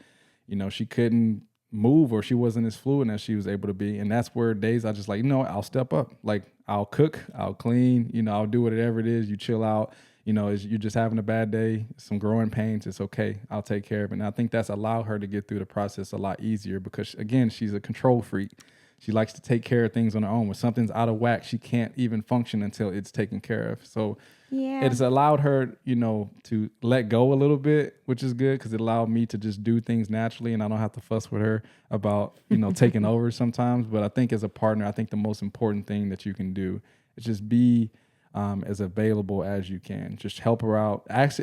she couldn't move, or she wasn't as fluid as she was able to be. And that's where days I just like, I'll step up. Like I'll cook, I'll clean, I'll do whatever it is. You chill out, as you're just having a bad day, some growing pains, it's okay. I'll take care of it. And I think that's allowed her to get through the process a lot easier, because again, she's a control freak. She likes to take care of things on her own. When something's out of whack, she can't even function until it's taken care of. So it's allowed her, to let go a little bit, which is good, because it allowed me to just do things naturally, and I don't have to fuss with her about, taking over sometimes. But I think as a partner, I think the most important thing that you can do is just be as available as you can. Just help her out, ask,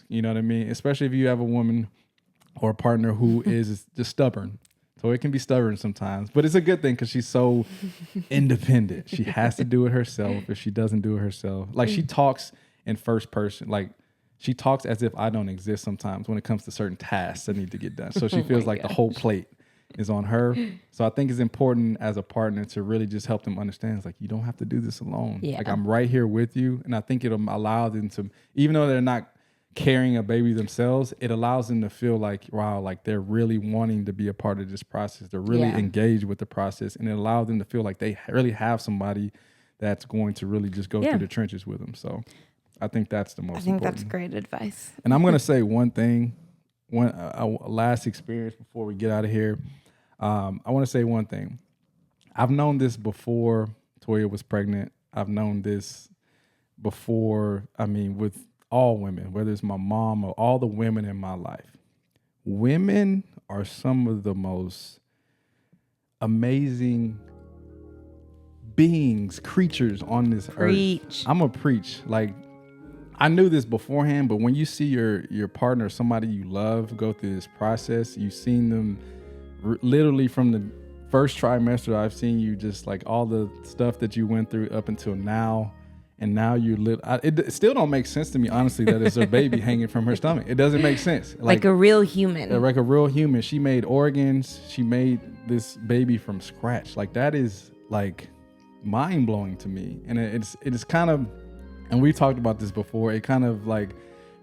you know what I mean? Especially if you have a woman or a partner who is just stubborn. So it can be stubborn sometimes, but it's a good thing because she's so independent. She has to do it herself. If she doesn't do it herself, like she talks in first person, like she talks as if I don't exist sometimes when it comes to certain tasks that need to get done. So she feels like the whole plate is on her. So I think it's important as a partner to really just help them understand. It's like, you don't have to do this alone. Like I'm right here with you. And I think it'll allow them to, even though they're not carrying a baby themselves, it allows them to feel like, wow, like they're really wanting to be a part of this process. They're really engaged with the process, and it allows them to feel like they really have somebody that's going to really just go through the trenches with them. So I think that's the most important. That's great advice. And I'm going to say one thing, a last experience before we get out of here. I want to say one thing. I've known this before Toya was pregnant. I've known this before, with all women, whether it's my mom or all the women in my life. Women are some of the most amazing beings, creatures on this earth. I'm a preach. Like, I knew this beforehand, but when you see your partner, somebody you love, go through this process, you've seen them literally from the first trimester. I've seen you just like all the stuff that you went through up until now. And now it still don't make sense to me, honestly, that it's a baby hanging from her stomach. It doesn't make sense. Like a real human. Like a real human. She made organs. She made this baby from scratch. Like that is like mind blowing to me. And it's kind of, and we talked about this before, it kind of like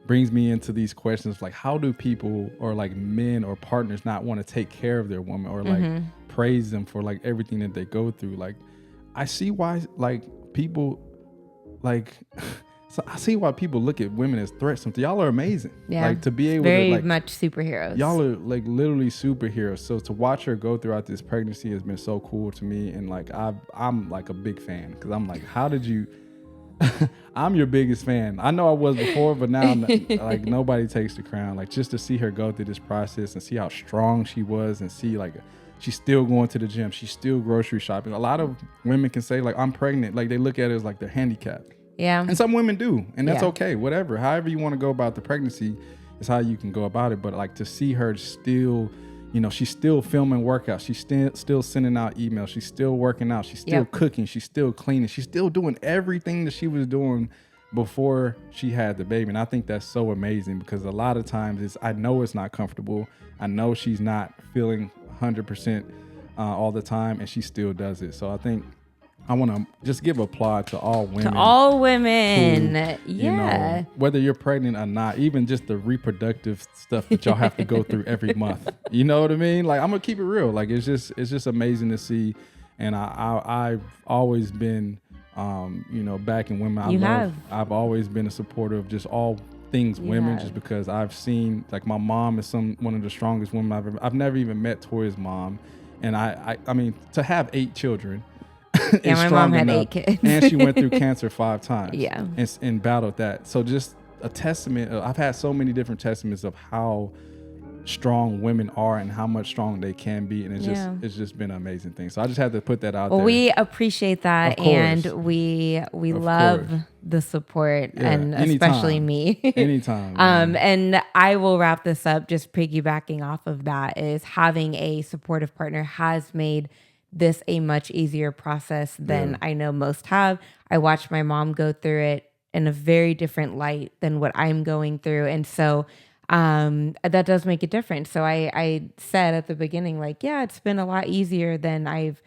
brings me into these questions like, how do people or like men or partners not want to take care of their woman or like praise them for like everything that they go through? Like I see why like people like so I see why people look at women as threats. Y'all are amazing. Yeah. Like to be able very to like much superheroes. Y'all are like literally superheroes. So to watch her go throughout this pregnancy has been so cool to me. And like I'm like a big fan because I'm like, how did you I'm your biggest fan. I know I was before, but now like nobody takes the crown. Like just to see her go through this process and see how strong she was and see like she's still going to the gym. She's still grocery shopping. A lot of women can say like, I'm pregnant. Like they look at it as like they're handicapped. Yeah. And some women do. And that's okay. Whatever. However you want to go about the pregnancy is how you can go about it. But like to see her still, you know, she's still filming workouts. She's still sending out emails. She's still working out. She's still cooking. She's still cleaning. She's still doing everything that she was doing before she had the baby. And I think that's so amazing because a lot of times I know it's not comfortable. I know she's not feeling 100% all the time, and she still does it. So I think I want to just give applaud to all women. To all women, who, you know, whether you're pregnant or not, even just the reproductive stuff that y'all have to go through every month. You know what I mean? Like I'm gonna keep it real. Like it's just amazing to see, and I've always been, you know, backing women. I've always been a supporter of just all things women, just because I've seen like my mom is one of the strongest women I've never even met Toya's mom, and I mean to have 8 children. Yeah, my mom had 8 kids, and she went through cancer 5 times. Yeah, and battled that. So just a testament. I've had so many different testaments of how strong women are and how much strong they can be, and it's just been an amazing thing. So I just had to put that out there. Well, we appreciate that, and we love the support, and especially me. Anytime. And I will wrap this up just piggybacking off of that, is having a supportive partner has made this a much easier process than I know most have. I watched my mom go through it in a very different light than what I'm going through, and so that does make a difference. So I said at the beginning, like, yeah, it's been a lot easier than I've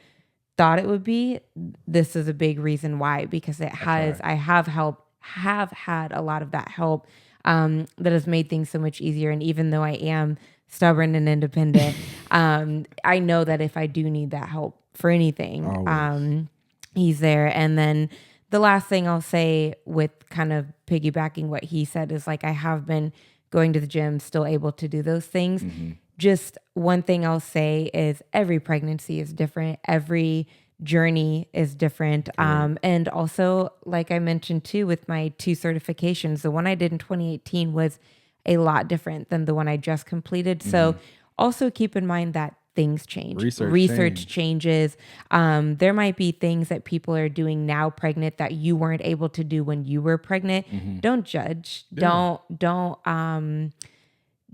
thought it would be. This is a big reason why, because it has, I have had a lot of that help that has made things so much easier. And even though I am stubborn and independent, I know that if I do need that help for anything, he's there. And then the last thing I'll say with kind of piggybacking what he said is like, I have been going to the gym, still able to do those things. Mm-hmm. Just one thing I'll say is every pregnancy is different. Every journey is different. And also, like I mentioned too, with my 2 certifications, the one I did in 2018 was a lot different than the one I just completed. Mm-hmm. So also keep in mind that things change. Research changes. There might be things that people are doing now pregnant that you weren't able to do when you were pregnant. Mm-hmm. Don't judge. Yeah.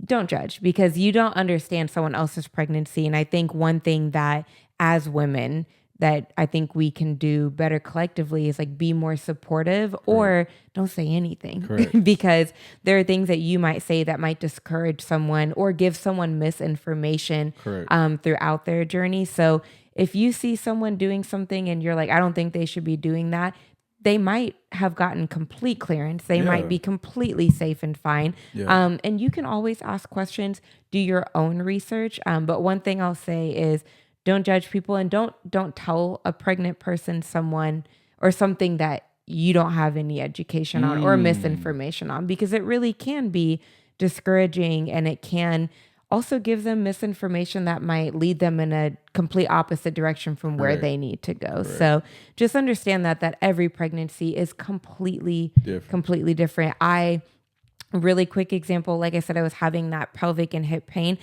Don't judge, because you don't understand someone else's pregnancy. And I think one thing that as women that I think we can do better collectively is like be more supportive. Correct. Or don't say anything. Because there are things that you might say that might discourage someone or give someone misinformation throughout their journey. So if you see someone doing something and you're like, I don't think they should be doing that, they might have gotten complete clearance. They might be completely safe and fine. Yeah. And you can always ask questions, do your own research. But one thing I'll say is, don't judge people, and don't tell a pregnant person someone or something that you don't have any education on or misinformation on, because it really can be discouraging, and it can also give them misinformation that might lead them in a complete opposite direction from where they need to go. So just understand that every pregnancy is completely different. Really quick example, like I said, I was having that pelvic and hip pain.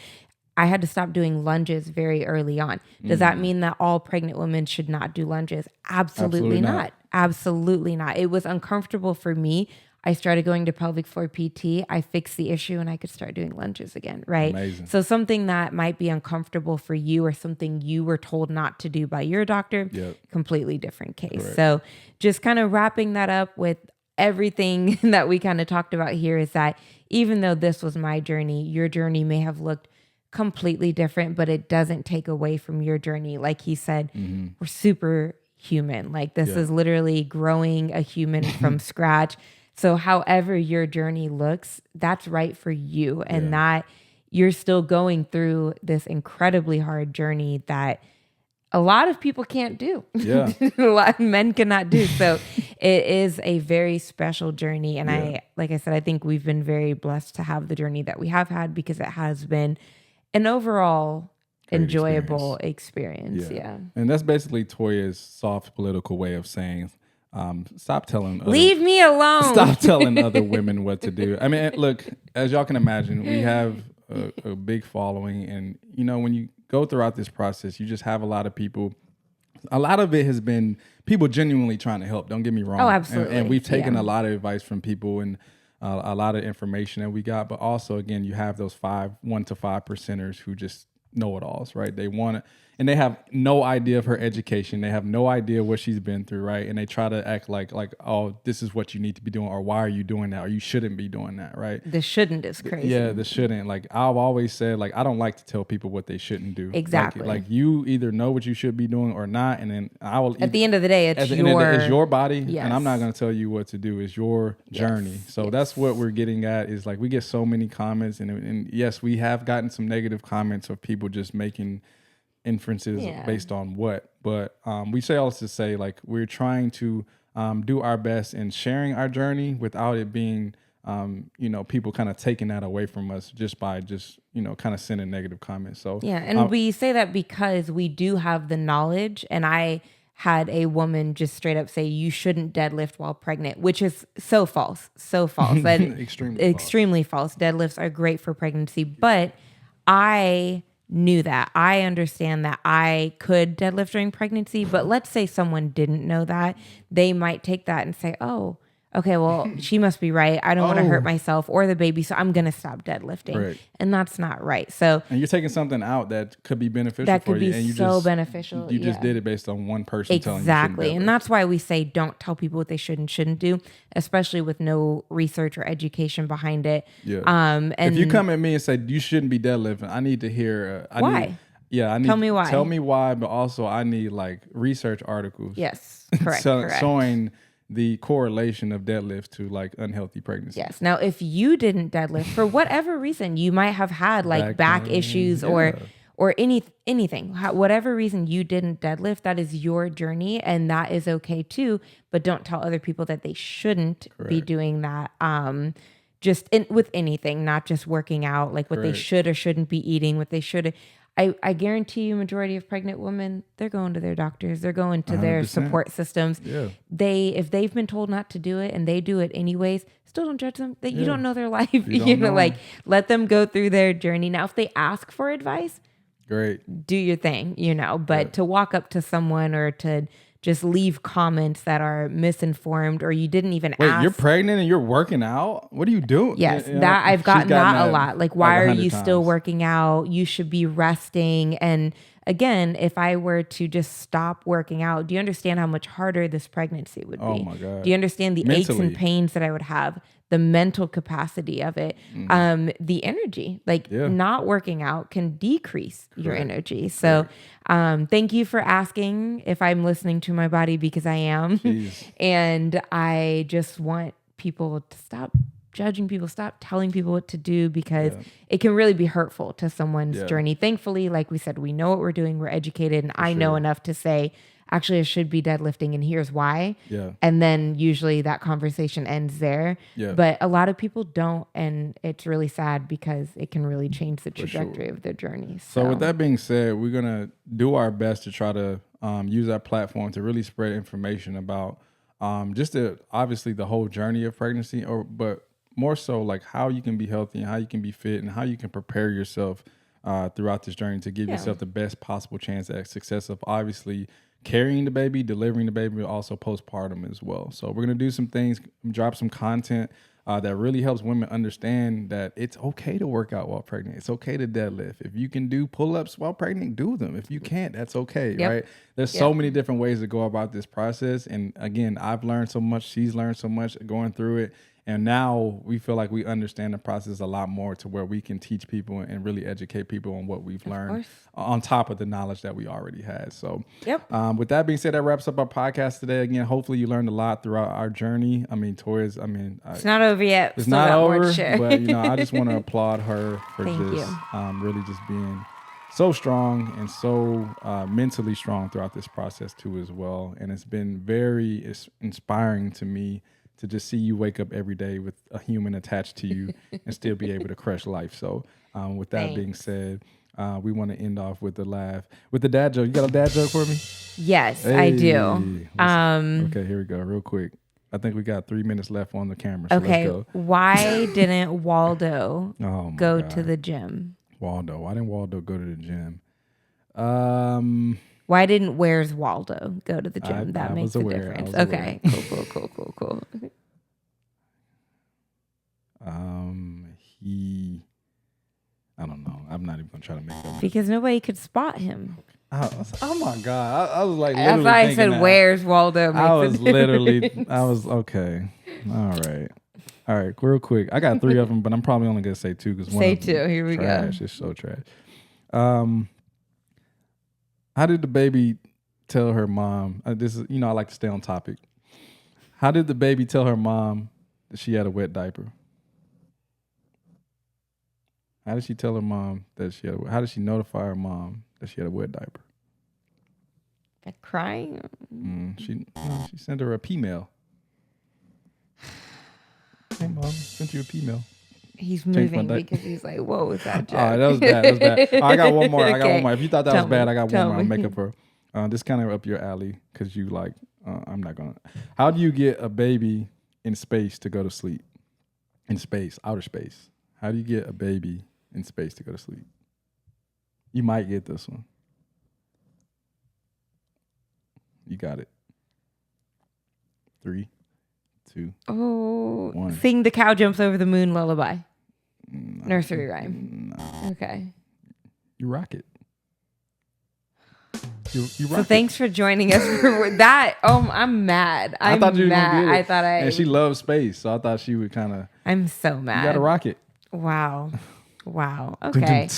I had to stop doing lunges very early on. Does that mean that all pregnant women should not do lunges? Absolutely not. Absolutely not. It was uncomfortable for me. I started going to pelvic floor PT. I fixed the issue and I could start doing lunges again, right? Amazing. So something that might be uncomfortable for you or something you were told not to do by your doctor, completely different case. Correct. So just kind of wrapping that up with everything that we kind of talked about here is that even though this was my journey, your journey may have looked completely different, but it doesn't take away from your journey. Like he said, we're super human. Like this is literally growing a human from scratch. So however your journey looks, that's right for you. And that you're still going through this incredibly hard journey that a lot of people can't do. Yeah. A lot of men cannot do. So it is a very special journey. And like I said, I think we've been very blessed to have the journey that we have had because it has been an overall great enjoyable experience. Yeah. And that's basically Toya's soft political way of saying, stop telling leave me alone. Stop telling other women what to do. I mean, look, as y'all can imagine, we have a big following, and you know, when you go throughout this process, you just have a lot of people. A lot of it has been people genuinely trying to help. Don't get me wrong. Oh, absolutely. And we've taken a lot of advice from people and a lot of information that we got. But also, again, you have those 1 to 5% who just know-it-alls, right? They want to, and they have no idea of her education. They have no idea what she's been through, right? And they try to act like, oh, this is what you need to be doing, or why are you doing that, or you shouldn't be doing that, right? The shouldn't is crazy. Yeah, the shouldn't. Like I've always said, like I don't like to tell people what they shouldn't do. Exactly. Like you either know what you should be doing or not, and then I will. At the end of the day, it's your body, yes. and I'm not going to tell you what to do. It's your journey. So that's what we're getting at. Is like we get so many comments, and yes, we have gotten some negative comments of people just making inferences based on what, but we say all this to say, like, we're trying to do our best in sharing our journey without it being people kind of taking that away from us just by kind of sending negative comments. So and we say that because we do have the knowledge. And I had a woman just straight up say you shouldn't deadlift while pregnant, which is so false. That extremely false. Deadlifts are great for pregnancy, but I knew that. I understand that I could deadlift during pregnancy, but let's say someone didn't know that. They might take that and say, oh, okay, well, she must be right. I don't want to hurt myself or the baby, so I'm going to stop deadlifting. Right. And that's not right. So, and you're taking something out that could be beneficial that for could you. Be and you so just, beneficial. You just did it based on one person telling you. Exactly. And that's why we say don't tell people what they should and shouldn't do, especially with no research or education behind it. Yeah. And if you come at me and say you shouldn't be deadlifting, I need to hear why. Tell me why. Tell me why, but also I need like research articles. Yes, correct. Showing the correlation of deadlift to like unhealthy pregnancy. Yes. Now, if you didn't deadlift for whatever reason, you might have had like back issues or anything. Whatever reason you didn't deadlift, that is your journey, and that is okay too. But don't tell other people that they shouldn't be doing that. With anything, not just working out, like what they should or shouldn't be eating, what they should. I guarantee you, majority of pregnant women, they're going to their doctors, they're going to 100%. Their support systems. Yeah. If they've been told not to do it and they do it anyways, still don't judge them. You don't know their life. You know, like let them go through their journey. Now, if they ask for advice, great, do your thing, but to walk up to someone or to just leave comments that are misinformed or you didn't even ask. You're pregnant and you're working out? What are you doing? Yes, I've gotten that a lot. Like, why are you still working out? You should be resting. And again, if I were to just stop working out, do you understand how much harder this pregnancy would be? Oh my God. Do you understand the aches and pains that I would have? The mental capacity of it, the energy, not working out can decrease your energy. So thank you for asking if I'm listening to my body, because I am. Jeez. And I just want people to stop judging people, stop telling people what to do, because it can really be hurtful to someone's journey. Thankfully, like we said, we know what we're doing. We're educated, and I know enough to say, actually, I should be deadlifting, and here's why. Yeah. And then usually that conversation ends there. Yeah. But a lot of people don't, and it's really sad because it can really change the trajectory of their journey. So with that being said, we're going to do our best to try to use our platform to really spread information about obviously the whole journey of pregnancy, but more so like how you can be healthy and how you can be fit and how you can prepare yourself throughout this journey to give yourself the best possible chance at success of obviously carrying the baby, delivering the baby, but also postpartum as well. So we're going to do some things, drop some content that really helps women understand that it's okay to work out while pregnant. It's okay to deadlift. If you can do pull-ups while pregnant, do them. If you can't, that's okay, right? There's so many different ways to go about this process. And again, I've learned so much. She's learned so much going through it. And now we feel like we understand the process a lot more to where we can teach people and really educate people on what we've learned on top of the knowledge that we already had. So with that being said, that wraps up our podcast today. Again, hopefully you learned a lot throughout our journey. I mean, Toya's, it's not over yet. It's not over, but I just want to applaud her for really just being so strong and so mentally strong throughout this process too as well. And it's been very inspiring to me to just see you wake up every day with a human attached to you and still be able to crush life. So with that being said, we want to end off with a laugh. With the dad joke. You got a dad joke for me? Yes, hey, I do. Okay, here we go. Real quick. I think we got 3 minutes left on the camera. So let's go. Why didn't Waldo go to the gym? Why didn't Waldo go to the gym? Why didn't Where's Waldo go to the gym? That makes a difference. Okay. Cool. I don't know. I'm not even gonna try to make that. Because nobody could spot him. Oh my God. I was like, that's why I said, Where's Waldo? I was okay. All right, real quick. I got 3 of them, but I'm probably only gonna say 2 because one of them Say 2. Here we go. It's so trash. How did the baby tell her mom? This is, I like to stay on topic. How did the baby tell her mom that she had a wet diaper? How did she tell her mom that she had? How did she notify her mom that she had a wet diaper? By crying. She sent her a P-mail. Hey mom, sent you a P-mail. He's moving because he's like, "Whoa, was that joke?" All right, that was bad. I got one more. If you thought that was bad, I got one more. I'll make up for. This kind of up your alley because you like. I'm not gonna. How do you get a baby in space to go to sleep? In space, outer space. How do you get a baby in space to go to sleep? You might get this one. You got it. 3, 2. Oh, 1. Sing the Cow Jumps Over the Moon lullaby. No. Nursery rhyme. No. Okay. You rock it. You rock so thanks for joining us for that. Oh, I'm mad. I thought you were mad. Gonna get it. And she loves space, so I thought she would kind of. I'm so mad. You got to rock it. Wow. Okay.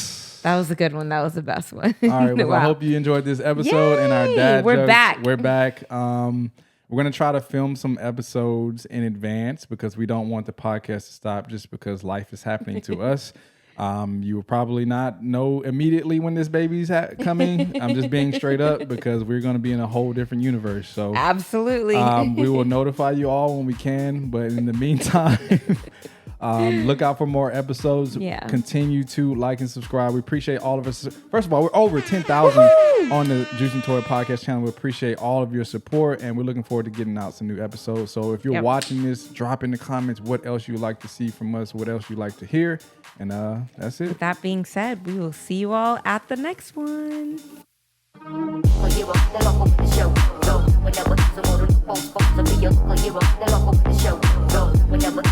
That was a good one. That was the best one. All right. Well, I hope you enjoyed this episode. Yay! And our dad We're jokes. back. We're back. We're going to try to film some episodes in advance because we don't want the podcast to stop just because life is happening to us. You will probably not know immediately when this baby's coming. I'm just being straight up because we're going to be in a whole different universe. So absolutely, we will notify you all when we can. But in the meantime, look out for more episodes. Yeah. Continue to like and subscribe. We appreciate all of us. First of all, we're over 10,000 on the Juice Toya podcast channel. We appreciate all of your support, and we're looking forward to getting out some new episodes. So if you're watching this, drop in the comments what else you would like to see from us, what else you'd like to hear. And that's it. With that being said, we will see you all at the next one. Whenever